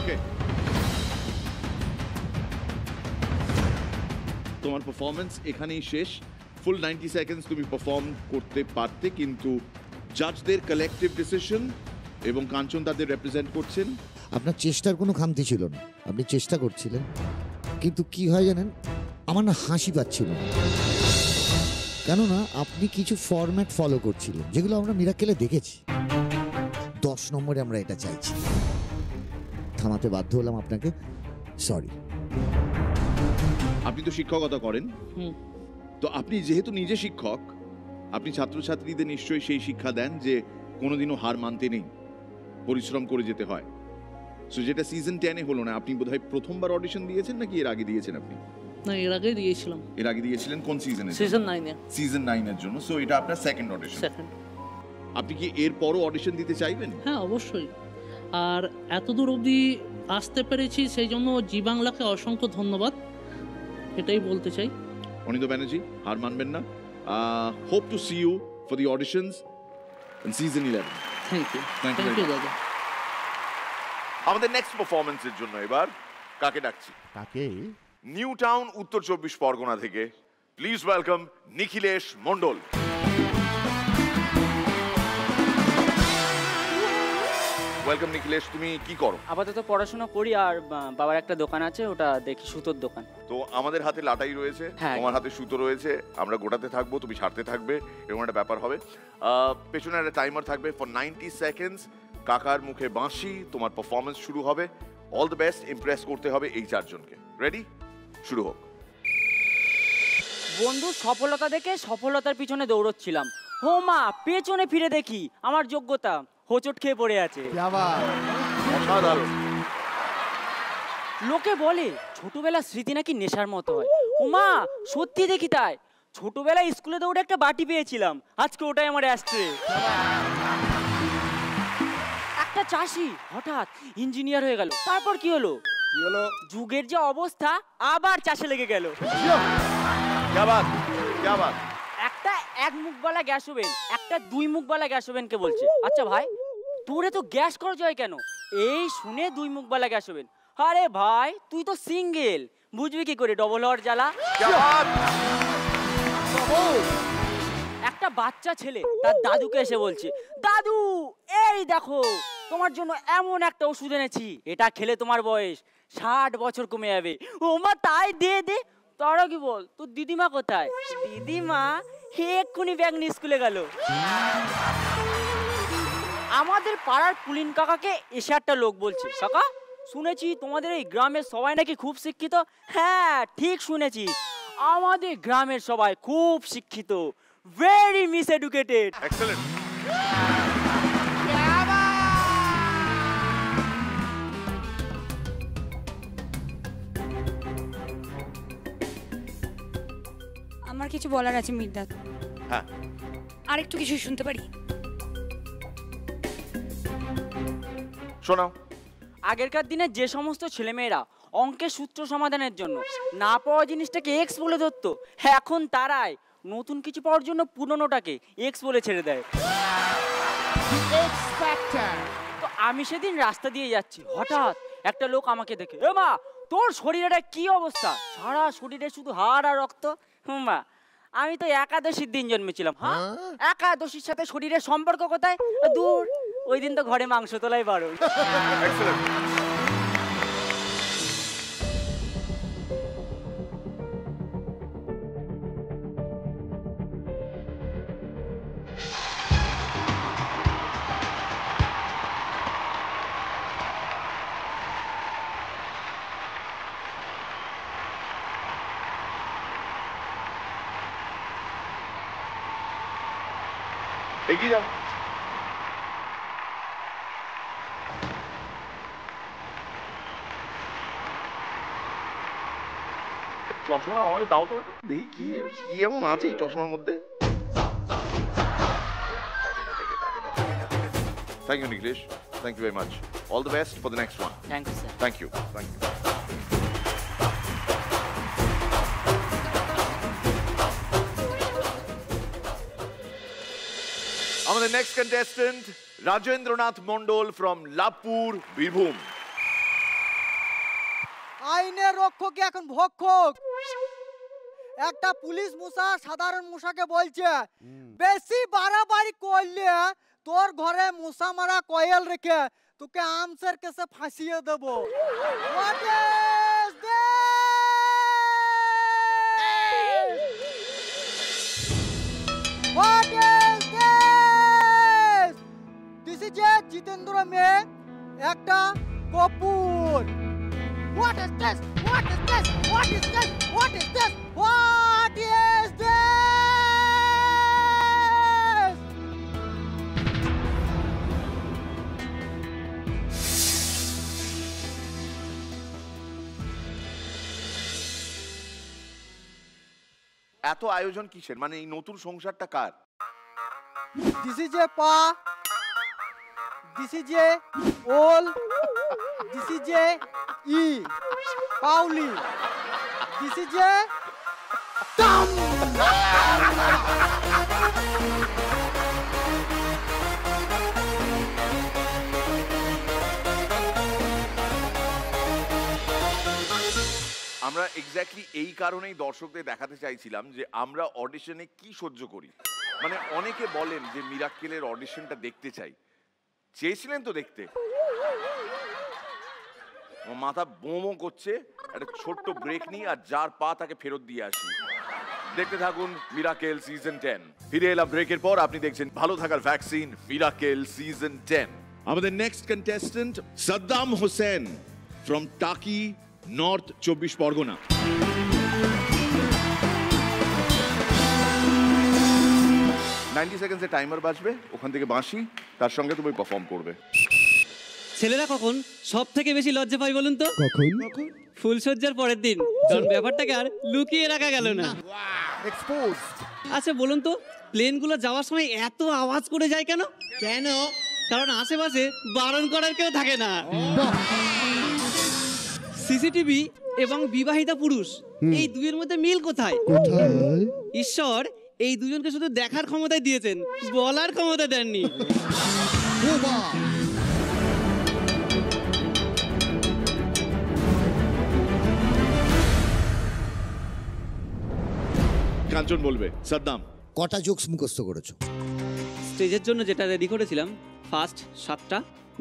ওকে, তোমার পারফরমেন্স এখানেই শেষ। ফুল 90 সেকেন্ডস তুমি পারফর্ম করতে পারতে, কিন্তু জাজদের কালেকটিভ ডিসিশন এবং কাঞ্চন তাদের রিপ্রেজেন্ট করছেন। আপনার চেষ্টার কোনো খামতি ছিল না, আপনি চেষ্টা করছিলেন, কিন্তু কি হয় জানেন, আমার না হাসি পাচ্ছিল না, কেননা আপনি কিছু ফরম্যাট ফলো করছিলেন যেগুলো আমরা মিরাকেলে দেখেছি। 10 নম্বরে আমরা এটা চাইছি, থামাতে বাধ্য হলাম আপনাকে, সরি। আপনি তো শিক্ষকতা করেন, তো আপনি যেহেতু নিজে শিক্ষক, আপনি ছাত্রছাত্রীদের নিশ্চয়ই সেই শিক্ষা দেন যে কোনোদিনও হার মানতে নেই, পরিশ্রম করে যেতে হয়। সো যেটা সিজন 10-এ হলো না, আপনি বোধহয় প্রথমবার অডিশন দিয়েছেন নাকি এর আগে দিয়েছেন? আপনি না, এর আগে দিয়েছিলাম। এর আগে দিয়েছিলেন কোন সিজনে? সিজন 9-এ। সিজন 9-এর জন্য। সো এটা আপনার সেকেন্ড অডিশন। সেকেন্ড। আপনি কি এর পরও অডিশন দিতে চাইবেন? হ্যাঁ, অবশ্যই। আর এতদূর অবধি আসতে পেরেছি সেই জন্য জি বাংলাকে অসংখ্য ধন্যবাদ, এটাই বলতে চাই। অনিন্দ্য ব্যানার্জি, হার মানবেন না। Hope to see you for the auditions in season 11। Thank you. Thank you দাদা। আমাদের নেক্সট পারফরম্যান্সের জন্য এবার কাকে ডাকছি? কাকে? নিউ টাউন, উত্তর 24 পরগনা থেকে please welcome Nikhilesh Mondal. Welcome Nikhilesh, তুমি কি করো? আপাতত পড়াশোনা করি, আর বাবার একটা দোকান আছে, ওটা দেখি, সুতোর দোকান। তো আমাদের হাতে লাটাই রয়েছে, তোমার হাতে সুতো রয়েছে, আমরা গোটাতে থাকবো, তুমি ছাড়তে থাকবে, এরকম একটা ব্যাপার হবে। পেছনে একটা টাইমার থাকবে ফর 90 সেকেন্ডস। কাকার মুখে বাঁশি, তোমার পারফরমেন্স শুরু হবে। অল দ্য বেস্ট, ইমপ্রেস করতে হবে এই চারজনকে। রেডি? শুরু হোক। বন্ধু সফলতা দেখে সফলতার পিছনে দৌড়চ্ছিলাম, ও মা পেছনে ফিরে দেখি আমার যোগ্যতা হোঁচট খেয়ে পড়ে আছে। লোকে বলে ছোটবেলার স্মৃতি নাকি নেশার মতো হয়, ও মা সত্যি দেখি তাই। ছোটবেলায় স্কুলে দৌড়ে একটা বাটি পেয়েছিলাম, আজকে ওটাই আমার অ্যাস্ট্রে। একটা চাষি হঠাৎ ইঞ্জিনিয়ার হয়ে গেল, তারপর কি হলো? যুগের যে অবস্থা, আবার চাষে লেগে গেল। একটা 1 মুখওয়ালা গ্যাস ওভেন একটা 2 মুখওয়ালা গ্যাস ওভেনকে বলছে, আচ্ছা ভাই তোরে তো গ্যাস খরচ হয় কেন? এই শুনে 2 মুখওয়ালা গ্যাস ওভেন, আরে ভাই তুই তো সিঙ্গেল, বুঝবি কি করে ডবল হওয়ার জ্বালা। একটা বাচ্চা ছেলে তার দাদুকে এসে বলছে, দাদু এই দেখো তোমার জন্য এমন একটা ওষুধ এনেছি, এটা খেলে তোমার বয়স 60 বছর কমে যাবে। ও মা তাই দে দে। তারা কি বল, তোর দিদিমা কোথায়? দিদিমা এক্ষুনি ব্যাগ নিয়ে স্কুলে গেল। আমাদের পাড়ার পুলিন কাকাকে এসে একটা লোক বলছে, কাকা শুনেছি তোমাদের এই গ্রামের সবাই নাকি খুব শিক্ষিত। হ্যাঁ ঠিক শুনেছি, আমাদের গ্রামের সবাই খুব শিক্ষিত, ভেরি মিস এডুকেটেড। এক্সেলেন্ট। আমার কিছু বলার আছে মির্দাত। হ্যাঁ আর একটু কিছু শুনতে পারি? শোনাও। আগেরকার দিনে যে সমস্ত ছেলেমেয়েরা অঙ্কের সূত্র সমাধানের জন্য না পাওয়া জিনিসটাকে এক্স বলে ধরতো, এখন তারাই নতুন কিছু পাওয়ার জন্য পুরনোটাকে এক্স বলে ছেড়ে দেয়। তো আমি সেদিন রাস্তা দিয়ে যাচ্ছি, হঠাৎ একটা লোক আমাকে দেখে, এ মা তোর শরীরের কি অবস্থা, সারা শরীরে শুধু হাড় আর রক্ত। মা আমি তো একাদশীর দিন জন্মেছিলাম। হ্যাঁ একাদশীর সাথে শরীরের সম্পর্ক কোথায়? দূর, ওই দিন তো ঘরে মাংস তোলাই বারণ। এগিয়ে যাও। চশমা আমাকে দাও তো, দেখি কি এমন আছে এই চশমার মধ্যে। Thank you, Niklesh. Thank you very much. All the best for the next one. Thank you, sir. Thank you. Thank you. আমাদের next contestant Rajendranath Mondal from Labhpur, Birbhum. আইনের রক্ষক এখন ভক্ষক। একটা পুলিশ মশা সাধারণ মশাকে বলছে, বেশি বাড়াবাড়ি করলে তোর ঘরে মশা মারা কয়েল রেখে তোকে আমসের কেসে ফাঁসিয়ে দেবো। What is this? What is this? This is Jitendra মেয়ে একটা Kapoor. What is this? What is this? What is this? What is this? What is this? এত আয়োজন কিসের? মানে এই নতুন সংসারটা কার? This is a pa. This is a ol. This is a e. Pauli. This is a Tam. আমরা exactly এই কারণেই দর্শকদের দেখাতে চাইছিলাম যে আমরা অডিশনে কি সহ্য করি। মানে অনেকে বলেন যে মিরাক্কেলের অডিশনটা দেখতে চাই, চেয়েছিলেন তো দেখতে? মাথা বোমো করছে, একটা ছোট্ট ব্রেক নিই আর যার পা তাকে ফেরত দিয়ে আসি। দেখতে থাকুন মিরাকেল সিজন 10। ফিরে এলাম ব্রেকের পর, আপনি দেখছেন ভালো থাকার ভ্যাকসিন মিরাকেল সিজন 10। আমাদের next contestant Saddam Hossain from টাকি, নর্থ 24 পরগনা। সেকেন্ডসে টাইমার বাজবে, ওখান থেকে বাঁশি, তার সঙ্গে তুমি পারফর্ম করবে। ছেলেরা কখন সব থেকে বেশি লজ্জা পাই বলুন তো? কখন? ফুলসজ্জার পরের দিন, কারণ ব্যাপারটাকে আর লুকিয়ে রাখা গেল না। আচ্ছা বলুন তো, প্লেনগুলো যাওয়ার সময় এত আওয়াজ করে যায় কেন? কেন? কারণ আশেপাশে বারণ করার কেউ থাকে না। সিসিটিভি এবং বিবাহিতা পুরুষ, এই দুইয়ের মধ্যে মিল কোথায়? ঈশ্বর এই দুজনকে শুধু দেখার ক্ষমতাই দিয়েছেন, বলার ক্ষমতা দেননি। কাঞ্চন বলবে। সাদ্দাম, কটা জোকস মুখস্থ করেছো? স্টেজের জন্য যেটা রেডি করেছিলাম ফার্স্ট 7টা,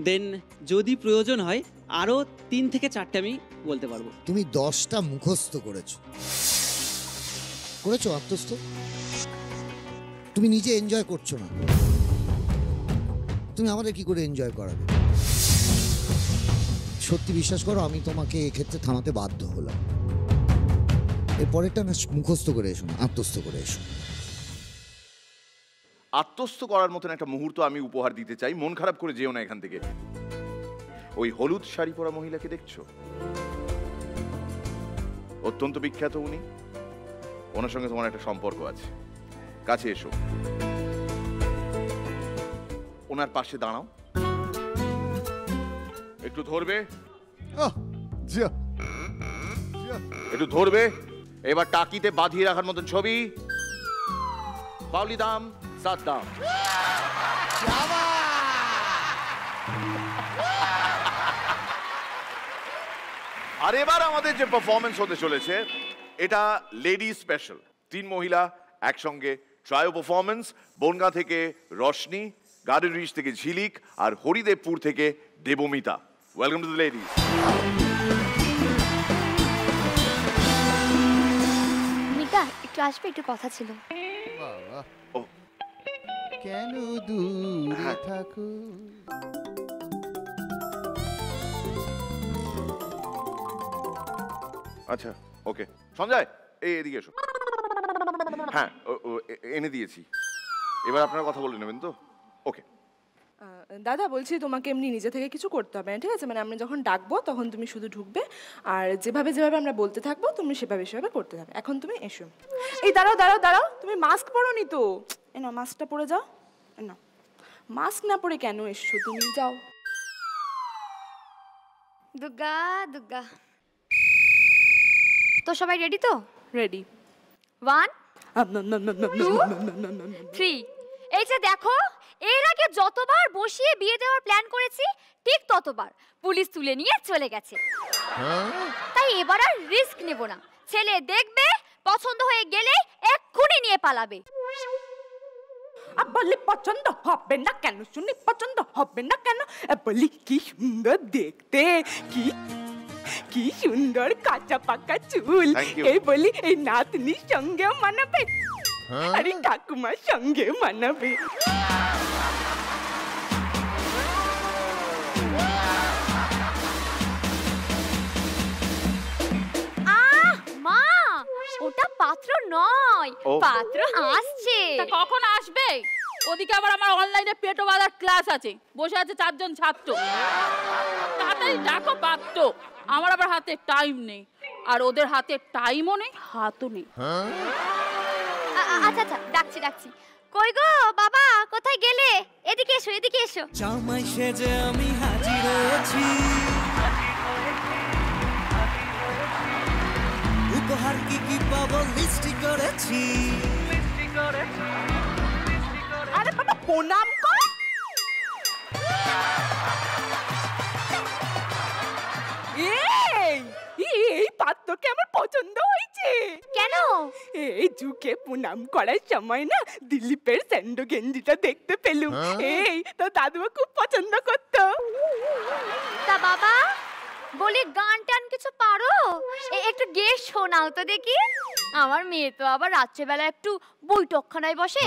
দেন যদি প্রয়োজন হয় আরো 3 থেকে 4টে আমি বলতে পারবো। তুমি 10টা মুখস্থ করেছো আত্মস্থ? তুমি নিজে এনজয় করছো না, তুমি আমাদের কি করে এনজয় করাবে? সত্যি বিশ্বাস করো, আমি তোমাকে এক্ষেত্রে থামাতে বাধ্য হলাম। এরপরেরটা না মুখস্থ করে এসো না, আত্মস্থ করে এসো। আত্মস্থ করার মতন একটা মুহূর্ত আমি উপহার দিতে চাই। মন খারাপ করে যেও না এখান থেকে। ওই হলুদ শাড়ি পরা মহিলাকে দেখছো? অত্যন্ত বিখ্যাত উনি। ওনার সঙ্গে তোমার একটা সম্পর্ক আছে। কাছে এসো, ওনার পাশে দাঁড়াও, একটু ধরবে, একটু ধরবে। এবার টাকিতে বাঁধিয়ে রাখার মতন ছবি। বাউলি দাম, সাদ্দাম। আর এবার আমাদের যে পারফরমেন্স হতে চলেছে এটা লেডি স্পেশাল। 3 মহিলা একসঙ্গে ট্রায়ো পারফরমেন্স। বনগাঁ থেকে রশনি, গার্ডেন রিচ থেকে ঝিলিক, আর হরিদেবপুর থেকে Debmita. Welcome to the ladies. Mita, একটু আসবে, একটু কথা ছিল। কেন দূরে থাকো? আচ্ছা, ওকে। সঞ্জয়, এদিকে এসো। হ্যাঁ, এনে দিয়েছি। এবার আপনারা কথা বলে নেবেন তো? ওকে। দাদা বলছি, তোমাকে এমনি নিজে থেকে কিছু করতে হবে না, ঠিক আছে? মানে আমরা যখন ডাকবো তখন তুমি শুধু ঢুকবে, আর যেভাবে আমরা বলতে থাকবো তুমি সেভাবে করতে থাকবে। এখন তুমি এসো। এই দাঁড়াও, তুমি মাস্ক পরোনি তো? না, মাস্কটা পরে যাও। না, মাস্ক না পরে কেন এসছো তুমি? যাও। দুর্গা দুর্গা, তো সবাই রেডি তো? রেডি। 1 2 3। এই যে দেখো, এর আগে যতবার বসিয়ে বিয়ে দেওয়ার প্ল্যান করেছি ঠিক ততবার পুলিশ তুলে নিয়ে চলে গেছে। তাই এবার আর রিস্ক নেব না। ছেলে দেখবে, পছন্দ হয়ে গেলে এক্ষুনি নিয়ে পালাবে। বলি পছন্দ হবে না কেন শুনি? পছন্দ হবে না কেন? বলি কি সুন্দর দেখতে, কি সুন্দর কাঁচা পাকা চুল। এই বলি এই নাতনির সঙ্গে মানাবে, আরে ঠাকুমার সঙ্গে মানাবে। মা, ওটা পাত্র নয়, পাত্র আসছে। কখন আসবে? ওদিকে আবার আমার অনলাইনে পেটো বাঁধার ক্লাস আছে, বসে আছে 4 জন ছাত্র। তাড়াতাড়ি ডাকো পাত্র, আমার আবার হাতে টাইম নেই, আর ওদের হাতে টাইমও নেই, হাতও নেই। আচ্ছা, ডাকছি। কই গো বাবা, কোথায় গেলে? এদিকে এসো। জামাই সেজে আমি হাজির হয়েছি, উপহার কি পাবো লিস্টি করেছি। আরে বাবা, প্রণাম কর। এই পাত্রকে আমার পছন্দ হয়েছে। কেন? এই যুগে প্রণাম করার সময় না দিলীপের স্যান্ডো গেঞ্জিটা দেখতে পেলুম। এই তো দাদুও খুব পছন্দ করতো। তা বাবা, বলি গান টান কিছু পারো? একটু গেয়ে শোনাও তো দেখি। আমার মেয়ে তো আবার রাত্রেবেলা একটু বৈঠকখানায় বসে,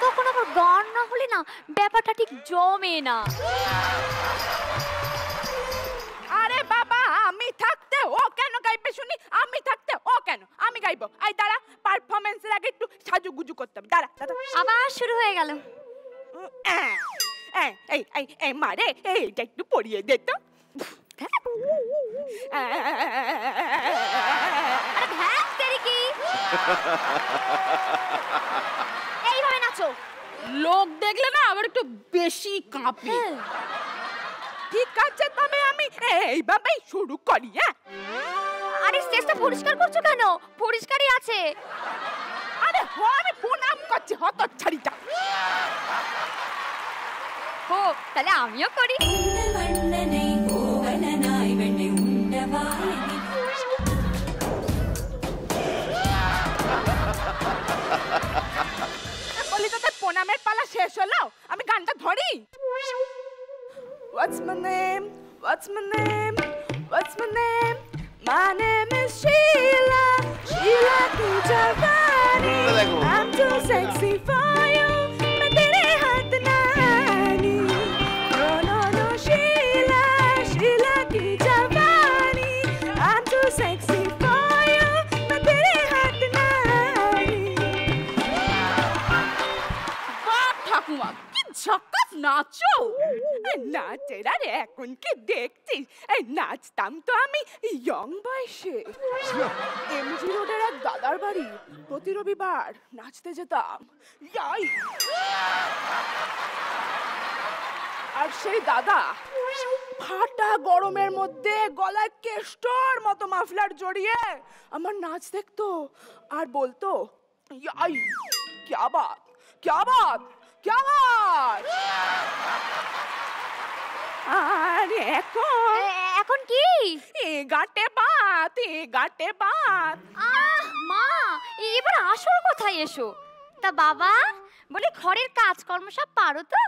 তখন আবার গান না হলে না ব্যাপারটা ঠিক জমে না। আরে বাবা, আমি থাকতে ও কেন গাইবে শুনি? আমি থাকতে ও কেন? আমি গাইবো। আই দাঁড়া, পারফরমেন্সের আগে একটু সাজুগুজু করতে হবে। দাঁড়া। আবার শুরু হয়ে গেল। এই মারে, এইটা একটু পড়িয়ে দে তো। এইভাবে নাচো। লোক দেখলে না আবার একটু বেশি কাঁপে। ঠিক আছে, তবে আমি এইভাবেই শুরু করি। আরে স্টেজটা পরিষ্কার করছো কেন? পরিষ্কারই আছে। আরে আমি প্রণাম করছি, হতচ্ছাড়িটা। ও, তাহলে আমিও করি। নামের পালা শেষ হলো, আমি গানটা ধরি। What's my name? What's my name? What's my name? My name is Sheila. Sheila की जवानी. I'm too sexy for you. मैं तेरे हाथ ना आनी. No no no Sheila. Sheila की जवानी. I'm too sexy for you. मैं तेरे हाथ ना आनी. বাহ ঠাকুমা, কি ঝাক্কাস নাচো! নাচেরা রে, এখন কি দেখছিস? এই নাচতাম তো আমি ইয়ং বয়সে। এমজি রোডের এক দাদার বাড়ি, প্রতি রবিবার নাচতে যেতাম। ইয়াই! আর সেই দাদা ফাটা গরমের মধ্যে গলায় কেষ্টর মতো মাফলার জড়িয়ে আমার নাচ দেখতো আর বলতো, ইয়াই ক্যা বাত, ক্যা বাত, ক্যা বাত। আর এখন কি? এ গাটে বাত, এ গাটে বাত। মা, এবার আসল কথায় এসো। তা বাবা, বলি ঘরের কাজকর্ম সব পারো তো?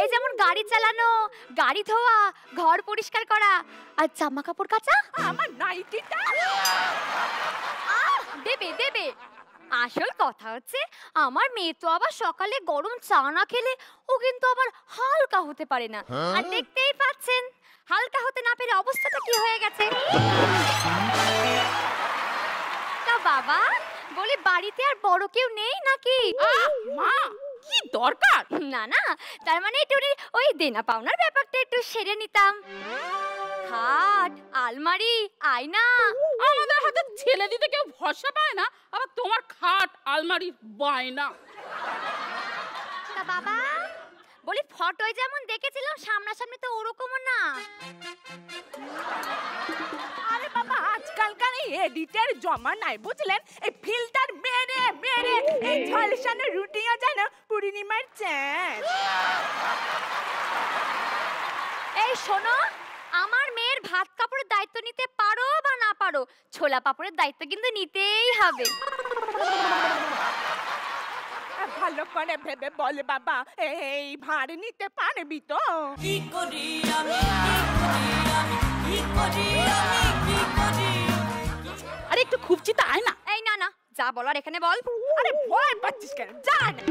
এই যেমন গাড়ি চালানো, গাড়ি ধোয়া, ঘর পরিষ্কার করা আর জামা কাপড় কাচা। আমার নাইটিটা দেবে দেবে। আসল কথা হচ্ছে, আমার মেয়ে তো আবার সকালে গরম চা না খেলে ও কিন্তু আবার হালকা হতে পারে না। আর দেখতেই পাচ্ছেন হালকা হতে না পেরে অবস্থাটা কি হয়ে গেছে। তা বাবা, বলি বাড়িতে আর বড় কেউ নেই নাকি? মা, কি দরকার? না না, তার মানে একটু ওই দেনা পাওনার ব্যাপারটা একটু সেরে নিতাম। খাট, আলমারি, আয়না। আমাদের হাতে ছেলে দিতে কেউ ভরসা পায় না, আবার তোমার খাট আলমারির বায়না। তা বাবা, বলি ফটোয় যেমন দেখেছিলাম সামনাসামনি তো ওরকমও না। আরে বাবা, আজকালকার এই এডিটের জমানায় বুঝলেন, এই ফিল্টার মেরে মেরে এই ঝলসানো রুটিও যেন পূর্ণিমার চাঁদ। এই শোনো, আমার মেয়ের ভাত কাপড়ের দায়িত্ব নিতে পারো বা না পারো, ছোলা পাপড়ের দায়িত্ব কিন্তু নিতেই হবে। ভালো করে ভেবে বলে বাবা, এই ভার নিতে পারবি তো? কি করি আমি, কি করি আমি, কি করি? আরে একটু খুবচিতে আয় না। এই না না, যা বলার এখানে বল। আরে ভয় পাচ্ছিস কেন? যা না।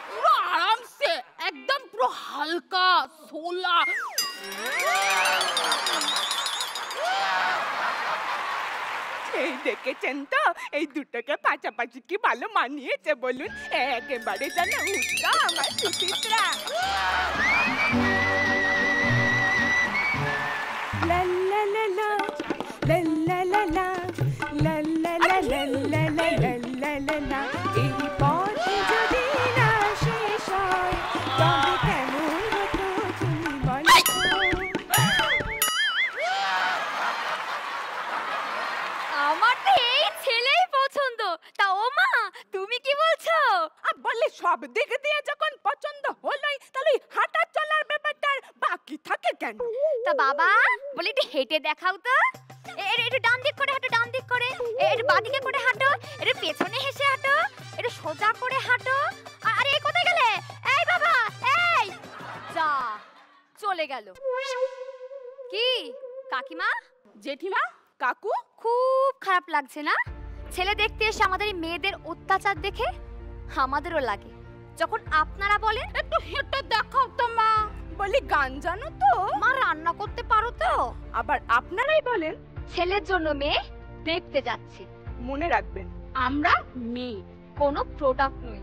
পুরো আরামসে, একদম পুরো হালকা সোলা। এই দেখেছেন তো, এই দুটোকে পাশাপাশি কি ভালো মানিয়েছে বলুন। একেবারে যেন উঠা আমার সুচিত্রা। লা লা লা লা লা লা লা লা লা লা লা লা লা লা লা লা লা। এই পথ যদি না শেষ হয় তবে কেমন হতো তুমি বলো। আমার তো এই ছেলেই পছন্দ। তা ও মা, তুমি কি বলছো? বললে সব দিক দিয়ে যখন পছন্দ হলোই, তাহলে হাঁটা চলার ব্যাপারটা বাকি থাকে কেন? তা বাবা, বলি একটু হেঁটে দেখাও তো। একটু ডান দিক করে হাঁটো, ডান দিক করে, একটু বাঁ দিকে করে হাঁটো, একটু পেছনে হেসে হাঁটো, একটু সোজা করে হাঁটো। আরে কোথায় গেলে? এই বাবা, এই যা, চলে গেল। কি কাকিমা, জেঠিমা, কাকু, খুব খারাপ লাগছে না? ছেলে দেখতে এসে আমাদের এই মেয়েদের অত্যাচার দেখে আমাদেরও লাগে। যখন আপনারা বলেন একটু হেঁটে দেখাও তো মা। বলি গান জানো তো? মা রান্না করতে পারো তো? আবার আপনারাই বলেন ছেলের জন্য মেয়ে দেখতে যাচ্ছে। মনে রাখবেন, আমরা মেয়ে, কোনো প্রোডাক্ট নই।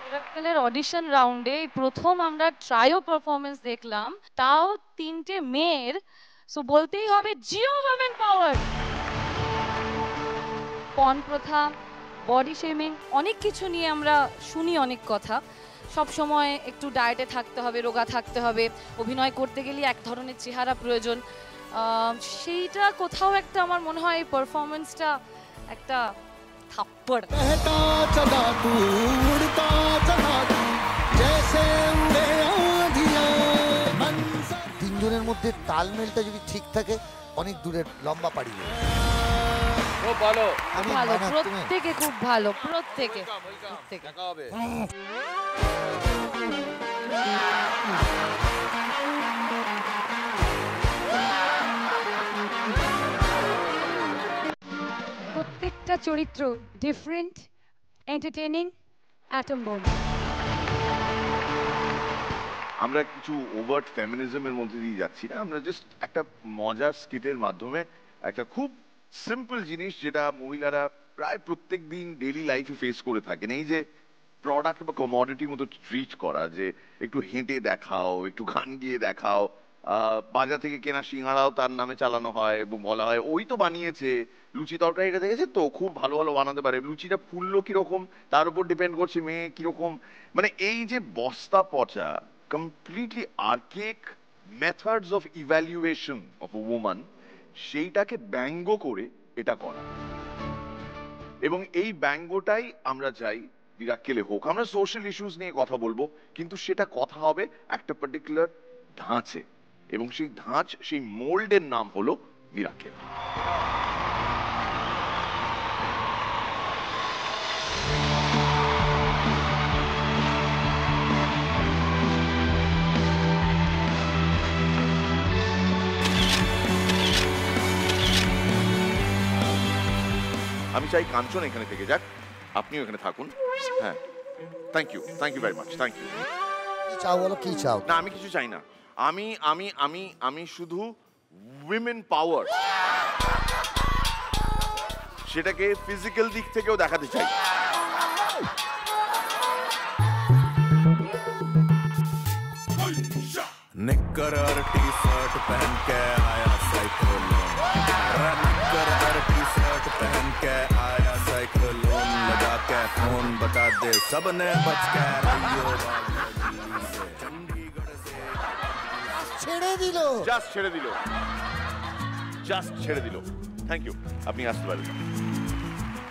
মিরাক্কেলের অডিশন রাউন্ডে প্রথম আমরা ট্রায়ো পারফরমেন্স দেখলাম, তাও 3টে মেয়ের। সো বলতেই হবে জিও ওমেন পাওয়ার। পর্ন প্রথা, বডি শেমিং, অনেক কিছু নিয়ে আমরা শুনি অনেক কথা। সব সময় একটু ডায়েটে থাকতে হবে, রোগা থাকতে হবে, অভিনয় করতে গেলে এক ধরনের চেহারা প্রয়োজন। সেইটা কোথাও একটা আমার মনে হয় এই পারফরমেন্সটা একটা থাপ্পড়। তিনজনের মধ্যে তালমেলটা যদি ঠিক থাকে অনেক দূরের লম্বা পাড়ি যাবে। খুব ভালো, ভালো, প্রত্যেকে খুব ভালো, প্রত্যেকে। দেখা হবে। প্রত্যেকটা চরিত্র ডিফারেন্ট, এন্টারটেইনিং, অ্যাটম বম। আমরা কিছু ওভার্ট ফেমিনিজমের মধ্যে দিয়ে যাচ্ছি না, আমরা জাস্ট একটা মজার স্কিটের মাধ্যমে একটা খুব সিম্পল জিনিস যেটা মহিলারা প্রায় প্রত্যেক দিন ডেইলি লাইফে ফেস করে থাকেন, এই যে প্রোডাক্ট বা কমোডিটির মতো ট্রিট করা, যে একটু হেঁটে দেখাও, একটু গান গিয়ে দেখাও, বাজার থেকে কেনা সিঙ্গাড়াও তার নামে চালানো হয় এবং বলা হয় ওই তো বানিয়েছে, লুচি তরকারিটা দেখেছে তো খুব ভালো ভালো বানাতে পারে, লুচিটা ফুললো কিরকম তার উপর ডিপেন্ড করছে মেয়ে কিরকম। মানে এই যে বস্তা পচা completely archaic methods of evaluation of a woman, সেইটাকে ব্যঙ্গ করে এটা করা, এবং এই ব্যঙ্গটাই আমরা চাই মিরাক্কেলে হোক। আমরা সোশ্যাল ইস্যুস নিয়ে কথা বলবো, কিন্তু সেটা কথা হবে একটা পার্টিকুলার ধাঁচে, এবং সেই ধাঁচ, সেই মোল্ডের নাম হলো মিরাক্কেল। আমি চাই কাঞ্চন এখানে থেকে যাক, আপনিও এখানে থাকুন। হ্যাঁ, thank you very much, thank you. কি চাও বলো, কি চাও? না, আমি কিছু চাই না, আমি আমি আমি আমি শুধু উইমেন পাওয়ার, সেটাকে ফিজিক্যাল দিক থেকেও দেখাতে চাই। निक्कर और टी शर्ट पहन के आया साइक्लोन, निक्कर और टी शर्ट पहन के आया साइक्लोन, लगा के फोन बता दे सबने बच के रहियो, ছেড়ে দিল, জাস্ট ছেড়ে দিল, জাস্ট ছেড়ে দিল। থ্যাংক ইউ, আপনি আসতে পারেন।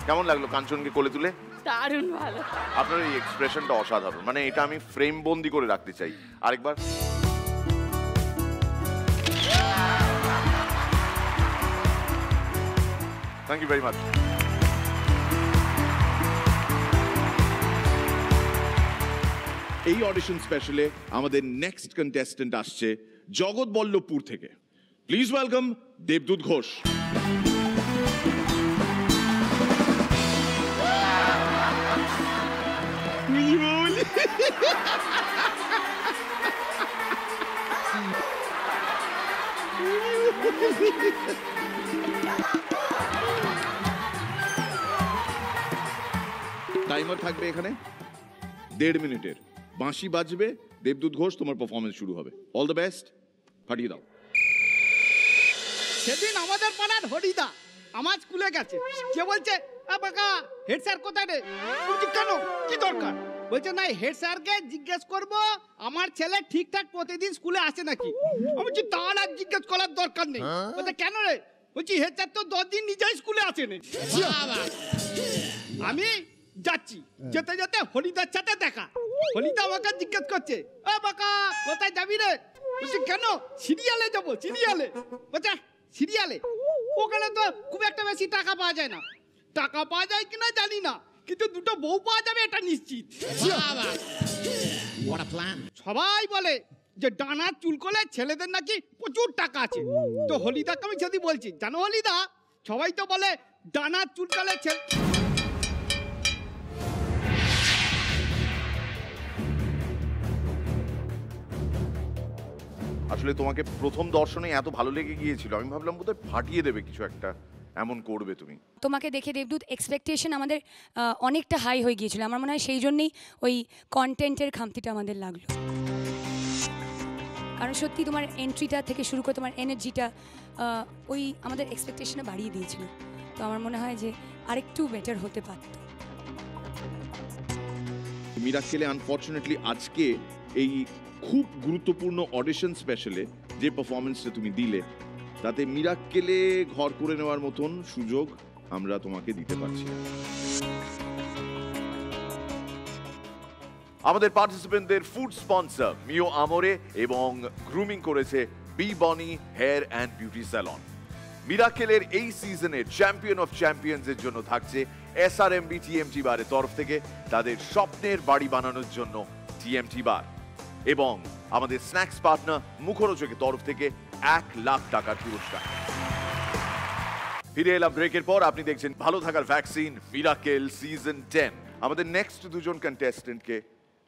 কেমন লাগলো কাঞ্চনকে কোলে তুলে? দারুণ ভালো। আপনার এই এক্সপ্রেশনটা অসাধারণ, মানে এটা আমি ফ্রেম বন্দি করে রাখতে চাই। আরেকবার। Thank you very much. এই অডিশন স্পেশালে আমাদের নেক্সট কন্টেস্টেন্ট আসছে জগৎবল্লভপুর থেকে। Please welcome Debdut Ghosh. Timer থাকবে এখানে 1.5 মিনিটের, বাঁশি বাজবে, দেবদূত ঘোষ তোমার পারফরমেন্স শুরু হবে। অল দ্য বেস্ট, ফাটিয়ে দাও। সেদিন আমাদের পাড়ার হরিদা আমার স্কুলে গেছে, কে বলছে বাকা হেড স্যার কোথায় রে? বলছি কেন, কি দরকার? বলছে না, হেড স্যারকে জিজ্ঞেস করব আমার ছেলে ঠিকঠাক প্রতিদিন স্কুলে আসে নাকি। আমি বলছি তার আর জিজ্ঞেস করার দরকার নেই। বলছে কেন রে? বলছি হেড স্যার তো 10 দিন নিজেই স্কুলে আসেনি। আমি যাচ্ছি, যেতে যেতে হরিদার সাথে দেখা। হরিদা আমাকে জিজ্ঞেস করছে বাকা কোথায় যাবি রে? বলছি কেন? সিরিয়ালে যাবো। সিরিয়ালে? বলছে সিরিয়ালে ওখানে তো খুব একটা বেশি টাকা পাওয়া যায় না। টাকা পাওয়া যায় কিনা জানি না, কিন্তু দুটো বউ পাওয়া যাবে এটা নিশ্চিত। সবাই বলে যে ডানার চুল করলে ছেলেদের নাকি প্রচুর টাকা আছে। তো হলিদাকে আমি যদি বলছি, জানো হলিদা, সবাই তো বলে ডানার চুল করলে ছেলে। আসলে তোমাকে প্রথম দর্শনে এত ভালো লেগে গিয়েছিল, আমি ভাবলাম বোধহয় ফাটিয়ে দেবে কিছু একটা, এমন করবে তুমি? তোমাকে দেখে দেবদূত এক্সপেকটেশন আমাদের অনেকটা হাই হয়ে গিয়েছিল। আমার মনে হয় সেই জন্যই ওই কন্টেন্টের খামতিটা আমাদের লাগলো। কারণ সত্যি তোমার এন্ট্রিটা থেকে শুরু করে তোমার এনার্জিটা ওই আমাদের এক্সপেকটেশনে বাড়িয়ে দিয়েছিল। তো আমার মনে হয় যে আরেকটু বেটার হতে পারত। মিরাক্কেলে আনফরচুনেটলি আজকে এই খুব গুরুত্বপূর্ণ অডিশন স্পেশালে যে পারফরমেন্সটা তুমি দিলে, তাতে মিরাক্কেলে ঘর করে নেওয়ার মতন সুযোগ আমরা তোমাকে দিতে পারছি। আমাদের পার্টিসিপেন্টদের ফুড স্পন্সর মিও আমোরে এবং গ্রুমিং করেছে বি বনি হেয়ার অ্যান্ড বিউটি স্যালন। মিরাক্কেলের এই সিজনের চ্যাম্পিয়ন অফ চ্যাম্পিয়ন্স এর জন্য থাকছে এসআরএমবি টিএমটি বারের তরফ থেকে তাদের স্বপ্নের বাড়ি বানানোর জন্য টিএমটি বার, এবং আমাদের স্ন্যাক্স পার্টনার মুখরোচকের তরফ থেকে 1 লাখ টাকার পুরস্কার। ফিরে এলাম ব্রেকের পর। আপনি দেখছেন ভালো থাকার ভ্যাকসিন মিরাকেল সিজন 10। আমাদের নেক্সট দুজন কন্টেস্টেন্টকে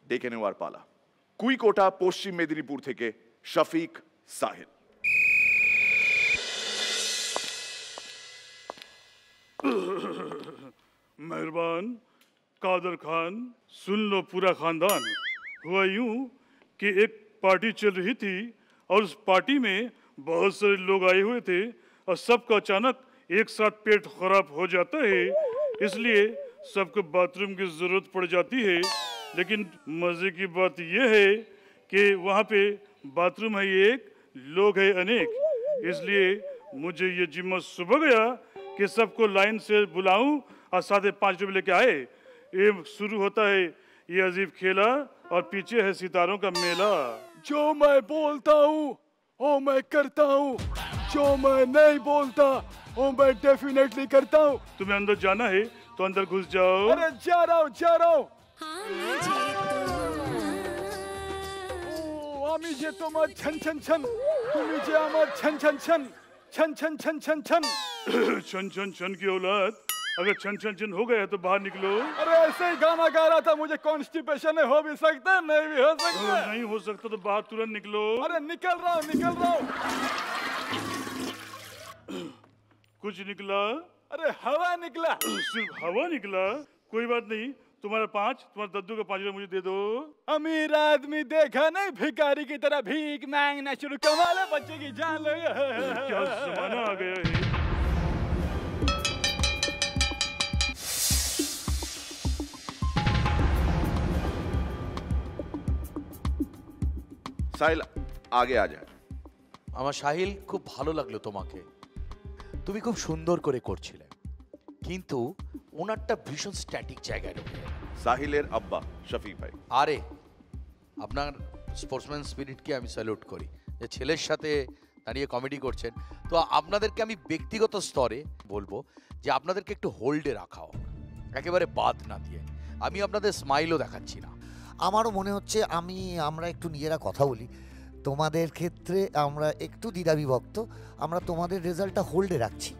ডেকে নেওয়ার পালা। কুইকোটা পশ্চিম মেদিনীপুর থেকে শফিক সাহিল। मेहरबान कादर खान, सुन लो पूरा खानदान। हुआ यूं कि एक पार्टी चल रही थी और उस पार्टी में बहुत सारे लोग आए हुए थे और सबका अचानक एक साथ पेट खराब हो जाता है, इसलिए सबको बाथरूम की ज़रूरत पड़ जाती है। लेकिन मज़े की बात यह है कि वहाँ पे बाथरूम है एक, लोग है अनेक, इसलिए मुझे ये जिम्मा सुबह गया कि सबको लाइन से बुलाऊं और 5.5 रुपये लेके आए। ये शुरू होता है ये अजीब खेला और पीछे है सितारों का मेला। जो मैं बोलता हूँ वो मैं करता हूँ, जो मैं नहीं बोलता वो मैं डेफिनेटली करता हूँ। तुम्हें अंदर जाना है तो अंदर घुस जाओ। अरे जा रहा हूँ, जा रहा हूँ। আমি যে তোমার ছন ছন ছন, তুমি যে আমার ছন ছন ছন, छन छन छन छन छन छन छन छन की औलाद, अगर छन छन छन हो गया तो बाहर निकलो। अरे ऐसे ही गाना गा रहा था, मुझे कॉन्स्टिपेशन है, हो भी सकता है नहीं भी हो सकता। नहीं हो सकता तो बाहर तुरंत निकलो। अरे निकल रहा हूँ, निकल रहा हूँ। कुछ निकला? अरे हवा निकला। सिर्फ हवा निकला? कोई बात नहीं, तुम्हारा 5, तुम्हारे दद्दू का 5 रुपये मुझे दे दो। अमीर आदमी देखा नहीं, भिखारी की तरह भीख मांगना शुरू, कमाल है, बच्चे की जान ले। क्या जमाना आ गया है। সাহিল আগে আ যায়। আমার সাহিল খুব ভালো লাগলো তোমাকে, তুমি খুব সুন্দর করে করছিলে, কিন্তু ওনারটা ভীষণ স্ট্যাটিক জায়গায় ঢুকে। সাহিলের আব্বা শফিক ভাই, আরে আপনার স্পোর্টসম্যান স্পিরিটকে আমি স্যালুট করি, যে ছেলের সাথে দাঁড়িয়ে কমেডি করছেন। তো আপনাদেরকে আমি ব্যক্তিগত স্তরে বলবো যে আপনাদেরকে একটু হোল্ডে রাখা হোক, একেবারে বাদ না দিয়ে। আমি আপনাদের স্মাইলও দেখাচ্ছি না। আমারও মনে হচ্ছে আমরা একটু নিজেরা কথা বলি, তোমাদের ক্ষেত্রে আমরা একটু দ্বিধাবিভক্ত, আমরা তোমাদের রেজাল্টটা হোল্ডে রাখছি।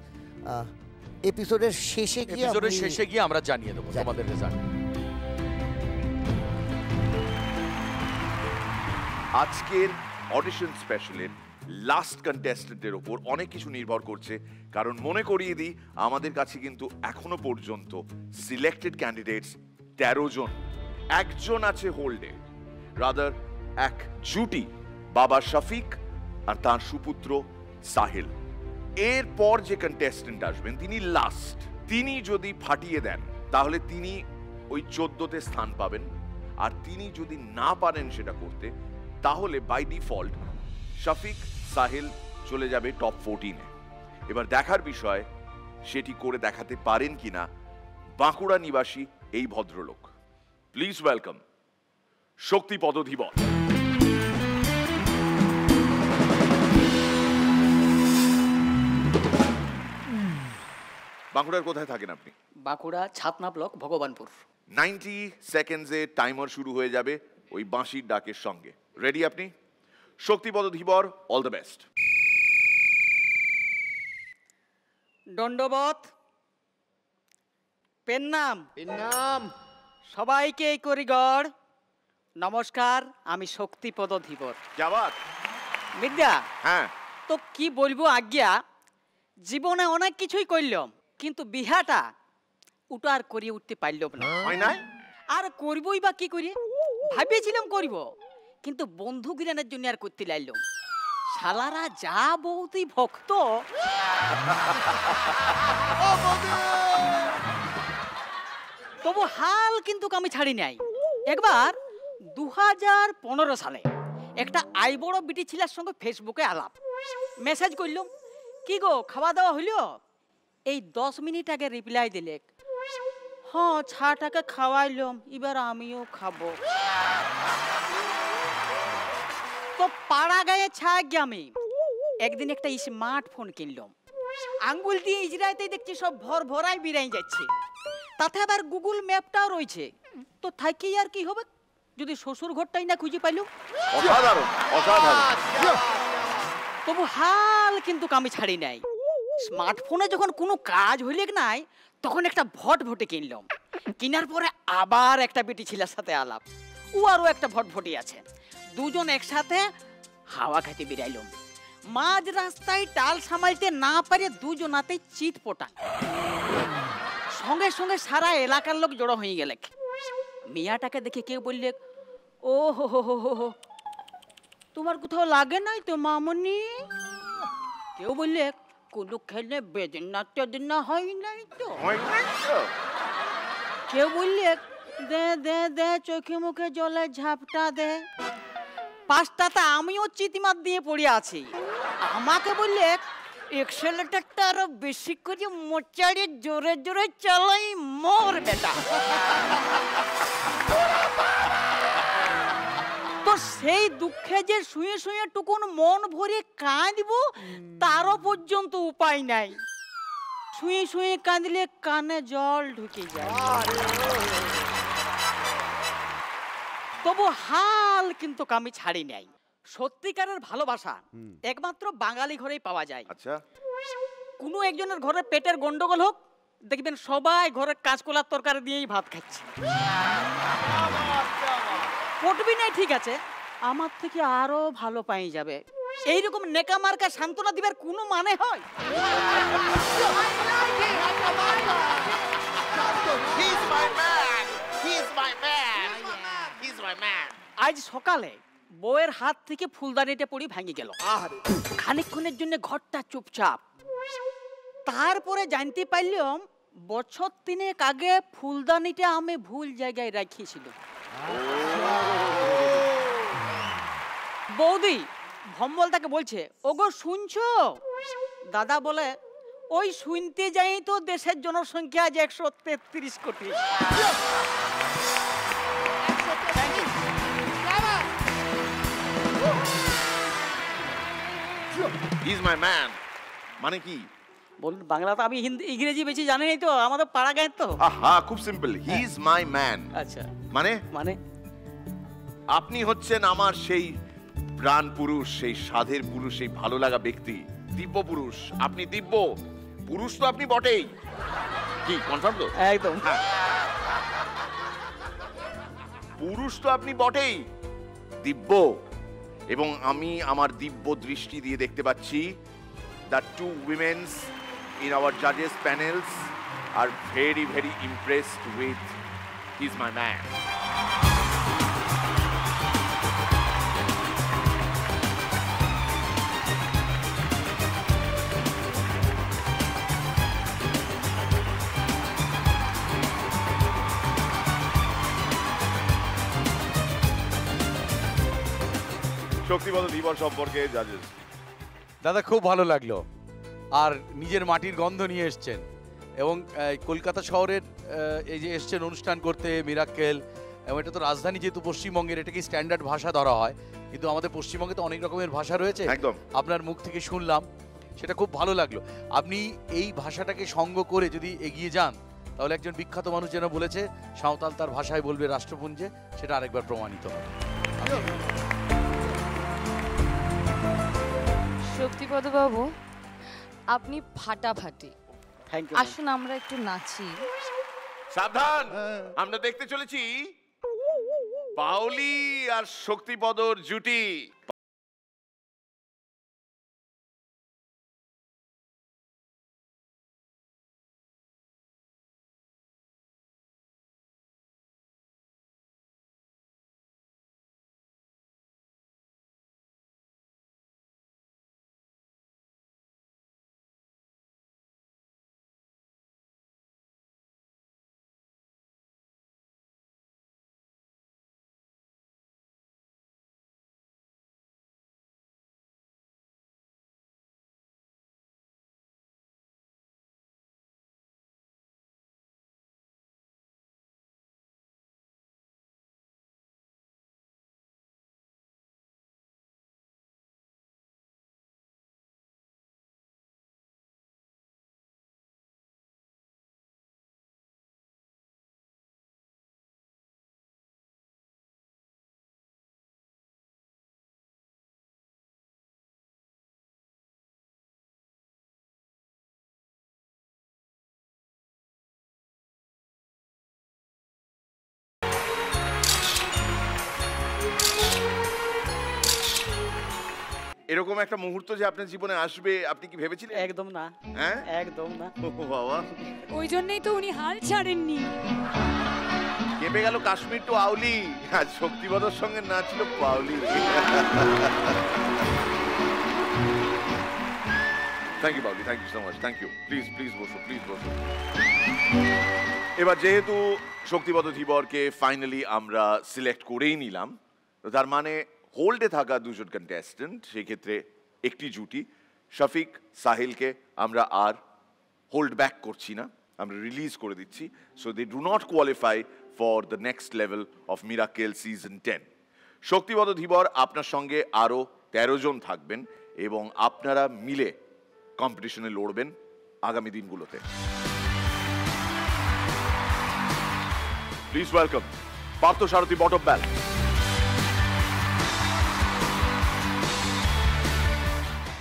এপিসোডের শেষে গিয়ে আমরা জানিয়ে দেবো তোমাদের রেজাল্ট। আজকের অডিশন স্পেশালের লাস্ট কন্টেস্টেন্টের ওপর অনেক কিছু নির্ভর করছে, কারণ মনে করিয়ে দিই আমাদের কাছে কিন্তু এখনো পর্যন্ত সিলেক্টেড ক্যান্ডিডেটস 13 জন। একজন আছে হোল্ডে, রাদার এক জুটি, বাবা শফিক আর তার সুপুত্র সাহিল। এরপর যে কন্টেস্টেন্ট আসবেন তিনি লাস্ট, তিনি যদি ফাটিয়ে দেন তাহলে তিনি ওই 14তে স্থান পাবেন, আর তিনি যদি না পারেন সেটা করতে তাহলে বাই ডিফল্ট শফিক সাহিল চলে যাবে টপ 14-এ। এবার দেখার বিষয় সেটি করে দেখাতে পারেন কিনা বাঁকুড়া নিবাসী এই ভদ্রলোক। প্লিজ ওয়েলকাম শক্তিপদ ধীবর। বাঁকুড়ার কোথায় থাকেন আপনি? বাঁকুড়া ছাতনা ব্লক, ভগবানপুর। 90 সেকেন্ডসে টাইমার শুরু হয়ে যাবে ওই বাঁশির ডাকের সঙ্গে। রেডি আপনি? শক্তিপদ ধীবর, অল দ্য বেস্ট। দণ্ডবত, পেন্নাম পেন্নাম, সবাইকে এই করিগর নমস্কার। আমি শক্তিপদ ধীবর। क्या बात। মির্জা, হ্যাঁ তো কি বলবো আজ্ঞা, জীবনে অনেক কিছুই করলাম, কিন্তু বিহাটা ওটা আর করিয়ে উঠতে পারলাম না। হয় না? আর করবই বা কি করি, ভাবিয়েছিলাম করব, কিন্তু বন্ধু গিরানের জন্য আর করতে লাইলাম। শালারা যা বহুতই ভক্ত, তবু হাল কিন্তু আমি ছাড়ি নাই। একবার 2015 সালে একটা আইবড় বিটি ছিলার সঙ্গে ফেসবুকে আলাপ, মেসেজ করলাম, কি গো খাওয়া দাওয়া হইল? এই 10 মিনিট আগে রিপ্লাই দিলে, হ্যাঁ ছাটাকে খাওয়াইলাম, এবার আমিও খাবো। তো পাড়া গায়ে ছাগে আমি একদিন একটা স্মার্টফোন কিনলাম, আঙ্গুল দিয়ে ইজরাইতেই দেখছি সব ভরাই বিরাই যাচ্ছে, তাতে আবার গুগল ম্যাপটাও রয়েছে। তো থাকি আর কি হবে যদি শ্বশুর ঘরটাই না খুঁজে পাইল। অসাধারণ অসাধারণ। তবু হাল কিন্তু আমি ছাড়ি নাই। স্মার্টফোনে যখন কোনো কাজ হইলে নাই, তখন একটা ভটভটি কিনলাম। কেনার পরে আবার একটা বেটি ছেলের সাথে আলাপ, ও আরও একটা ভটভটি আছে, দুজন একসাথে হাওয়া খাইতে বেরাইলাম। মাঝ রাস্তায় টাল সামালতে না পারে দুজনাতেই চিত পটান। সঙ্গে সঙ্গে সারা এলাকার লোক জড়ো হয়ে গেলে। মিয়াটাকে দেখে কেউ বললে, ও হো হো হো হো, তোমার কোথাও লাগে নাই তো মামনি? কেউ বললে, কোনো খেলে বেদনা টেদনা হয় নাই তো? কেউ বললে, দে দে দে চোখে মুখে জলে ঝাপটা দে। পাঁচটাতে আমিও চিতিমাত দিয়ে পড়ে আছি। আমাকে বললে, এক্সেলেটারটা আরো বেশি করে মোচাড়ে জোরে জোরে চালাই, মোর বেটা। তো সেই দুঃখে যে শুয়ে শুয়ে টুকুন মন ভরে কাঁদব, তারও পর্যন্ত উপায় নাই। শুয়ে শুয়ে কাঁদলে কানে জল ঢুকে যায়। তবু হাল কিন্তু আমি ছাড়ি নাই। সত্যিকারের ভালোবাসা একমাত্র বাঙালি ঘরেই পাওয়া যায়। আচ্ছা, কোনো একজনের ঘরে পেটের গন্ডগোল হোক, দেখবেন সবাই ঘরে কাঁচকলার তরকারি দিয়েই ভাত খাচ্ছে। পটবি নাই ঠিক আছে, আমার থেকে আরো ভালো পাই যাবে, এইরকম নেকা মার্কা সান্ত্বনা দিবার কোনো মানে হয়? আজ সকালে বউয়ের হাত থেকে ফুলদানিটা পড়ি ভাঙি গেল। খানিকক্ষণের জন্য ঘরটা চুপচাপ। তারপরে জানতে পারলাম বছর 3 আগে ফুলদানিটা আমি ভুল জায়গায় রাখিয়েছিল। বৌদি ভম্বল তাকে বলছে, ওগো শুনছো? দাদা বলে, ওই শুনতে যাই তো দেশের জনসংখ্যা আজ 133 কোটি। He's my man মানে কি? বলুন বাংলা তো আমি ইংরেজি বেশি জানি নাই তো, আমাদের পাড়া গায়ে তো। আহা, খুব simple, he is my man. আচ্ছা, মানে মানে আপনি হচ্ছেন আমার সেই প্রাণ পুরুষ, সেই সাধের পুরুষ, সেই ভালো লাগা ব্যক্তি, দিব্য পুরুষ। আপনি দিব্য পুরুষ তো আপনি বটেই। কি কনফার্ম তো? একদম পুরুষ তো আপনি বটেই, দিব্য। এবং আমি আমার দিব্য দৃষ্টি দিয়ে দেখতে পাচ্ছি the two women's in our judges panels are very very impressed with he's my man. Shaktipada ধীবর সম্পর্কে জাজেস। দাদা খুব ভালো লাগলো, আর নিজের মাটির গন্ধ নিয়ে এসছেন, এবং কলকাতা শহরের এই যে এসছেন অনুষ্ঠান করতে মিরাক্কেল, এবং এটা তো রাজধানী যেহেতু পশ্চিমবঙ্গের, এটাকে স্ট্যান্ডার্ড ভাষা ধরা হয়, কিন্তু আমাদের পশ্চিমবঙ্গে তো অনেক রকমের ভাষা রয়েছে। একদম আপনার মুখ থেকে শুনলাম, সেটা খুব ভালো লাগলো। আপনি এই ভাষাটাকে সঙ্গ করে যদি এগিয়ে যান, তাহলে একজন বিখ্যাত মানুষ যেন বলেছে সাঁওতাল তার ভাষায় বলবে রাষ্ট্রপুঞ্জে, সেটা আরেকবার প্রমাণিত হবে। শক্তিপদ বাবু, আপনি ফাটাফাটি। আসুন আমরা একটু নাচি। সাবধান, আমরা দেখতে চলেছি পাওলি আর শক্তিপদর জুটি। এরকম একটা মুহূর্ত যে আপনার জীবনে আসবে আপনি কি ভেবেছিলেন? একদম না। হ্যাঁ একদম না। ও বাবা, ওই জন্যই তো উনি হাল ছাড়েননি। কেঁপে গেল কাশ্মীর টু আউলি, আজ শক্তিবদর সঙ্গে নাচলো পাউলি। থ্যাংক ইউ বাউলি, thank you so much, thank you. Please please বসো, প্লিজ বসো। এবার যেহেতু শক্তিবদ ধীবরকে ফাইনালি আমরা সিলেক্ট করেই নিলাম, তো তার মানে হোল্ডে থাকা দুজন কন্টেস্টেন্ট, সেক্ষেত্রে একটি জুটি শফিক সাহিলকে আমরা আর হোল্ড ব্যাক করছি না, আমরা রিলিজ করে দিচ্ছি। So they do not qualify for the next level of miracle season 10। Shaktibad Dhibar আপনার সঙ্গে আরও 13 জন থাকবেন এবং আপনারা মিলে কম্পিটিশনে লড়বেন আগামী দিনগুলোতে। প্লিজ ওয়েলকাম পার্থসারথী বটম ব্যাল,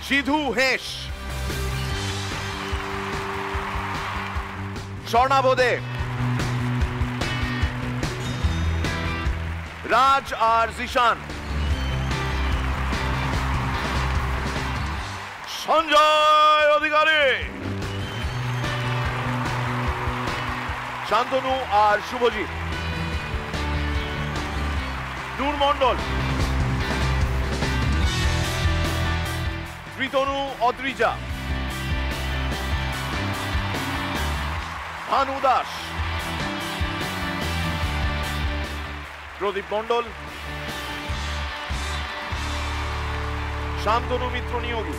সিধু হেস, স্বর্ণাবোদে, রাজ আর জিশান, সঞ্জয় অধিকারী, শান্তনু আর শুভজিৎ, নূর মণ্ডল, ত্রিতনু অদ্রিজা, ভানু দাস, প্রদীপ মণ্ডল, শান্তনু মিত্র নিয়োগী,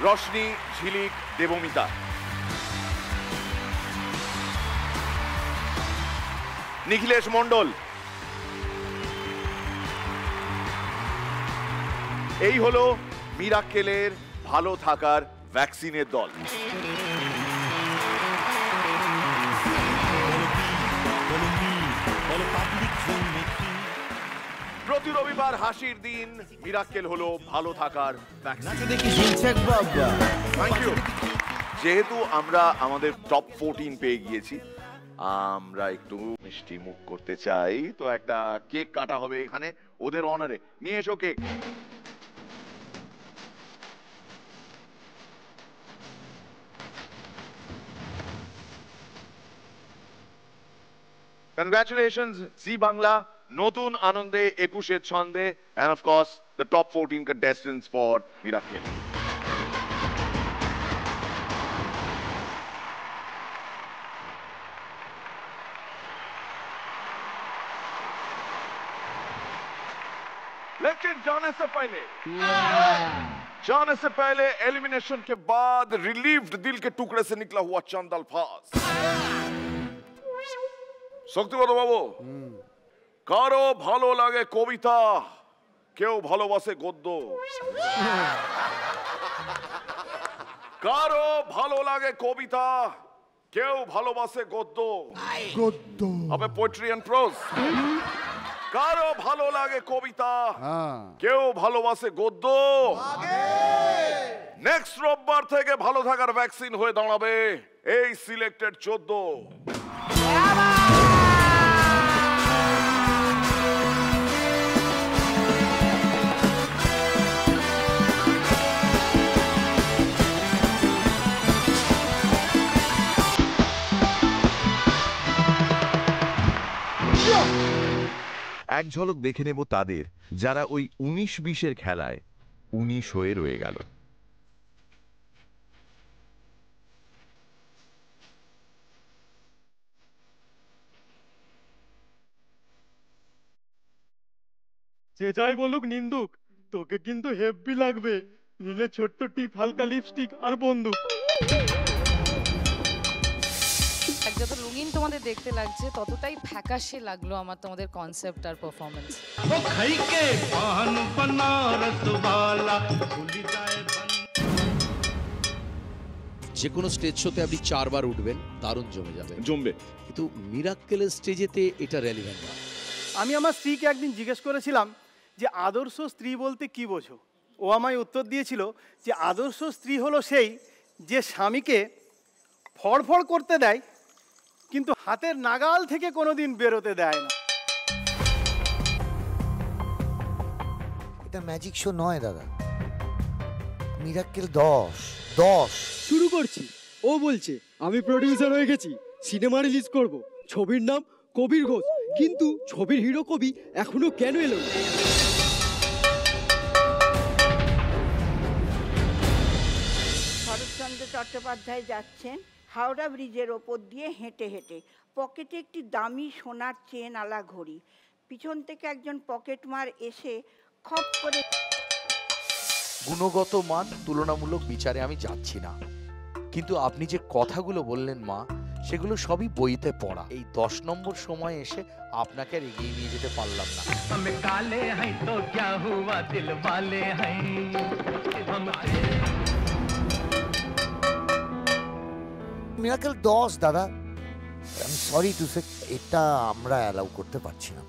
রশনি ঝিলিক দেবমিতা, নিখিলেশ মণ্ডল। এই হলো মিরাক্কেলের ভালো থাকার ভ্যাকসিনের দল। প্রতি রবিবার হাসির দিন মিরাক্কেল হলো ভালো থাকার ভ্যাকসিন। Thank you. যেহেতু আমরা আমাদের টপ 14 পেয়ে গিয়েছি, আমরা একটু মিষ্টি মুখ করতে চাই, তো একটা কেক কাটা হবে এখানে ওদের অনারে। নিয়ে এসো কেক। Congratulations, Zee Bangla, নতুন আনন্দে 21 ছন্দে, and of course the top 14 contestants for Miracle. लेकिन जाने से पहले एलिमिनेशन के बाद रिलीव्ड दिल के टुकड़े से निकला हुआ चंद अल्फाज। শক্তিবদ বাবু, কারো ভালো লাগে কবিতা, কেউ ভালোবাসে গদ্য, কারো ভালো লাগে কবিতা, কেউ ভালোবাসে গদ্য, আবে পোয়েট্রি এন্ড প্রোজ। কারো ভালো লাগে কবিতা, কেউ ভালোবাসে গদ্য। নেক্সট রোববার থেকে ভালো থাকার ভ্যাকসিন হয়ে দাঁড়াবে এই সিলেক্টেড 14। এক ঝলক দেখে নেব তাদের যারা ওই 19-20-এর খেলায় 19 হয়ে রয়ে গেল। যে যাই বলুক নিন্দুক, তোকে কিন্তু হেভি লাগবে, নিলে ছোট্ট টিপ, হালকা লিপস্টিক আর বন্দুক। যত রঙিন তোমাদের দেখতে লাগছে ততটাই ফ্যাকাশে লাগলো আমার তোমাদের কনসেপ্ট আর পারফরম্যান্স। যে কোনো স্টেজ শোতে আপনি 4 বার উঠবেন, দারুণ জমবে। কিন্তু মিরাক্কেলের স্টেজেতে এটা রেলিভেন্ট না। আমি আমার স্ত্রীকে একদিন জিজ্ঞেস করেছিলাম যে আদর্শ স্ত্রী বলতে কি বোঝো। ও আমায় উত্তর দিয়েছিল যে আদর্শ স্ত্রী হলো সেই যে স্বামীকে ফড়ফড় করতে দেয় কিন্তু হাতের নাগাল থেকে কোনোদিন বেরোতে দেয় না। এটা ম্যাজিক শো নয় দাদা, মিরাক্কেল 10 শুরু করছি। ও বলছে আমি প্রোডিউসার হয়ে গেছি, সিনেমা রিলিজ করব, ছবির নাম কবির ঘোষ, কিন্তু ছবির হিরো কবি এখনো কেন এলো না? শরৎচন্দ্র চট্টোপাধ্যায় যাচ্ছেন হাওড়া ব্রিজের ওপর দিয়ে হেঁটে হেঁটে, পকেটে একটি দামি সোনার চেন আলা ঘড়ি। পিছন থেকে একজন পকেটমার এসে খপ করে। গুণগত মান তুলনামূলক বিচারে আমি যাচ্ছি না, কিন্তু আপনি যে কথাগুলো বললেন মা, সেগুলো সবই বইতে পড়া। এই 10 নম্বর সময় এসে আপনাকে আর এগিয়ে নিয়ে যেতে পারলাম না। हम काले हैं तो क्या हुआ, दिल वाले हैं हम। মিরাকেল 10 দাদা, I am sorry to say, এটা আমরা অ্যালাউ করতে পারছি না।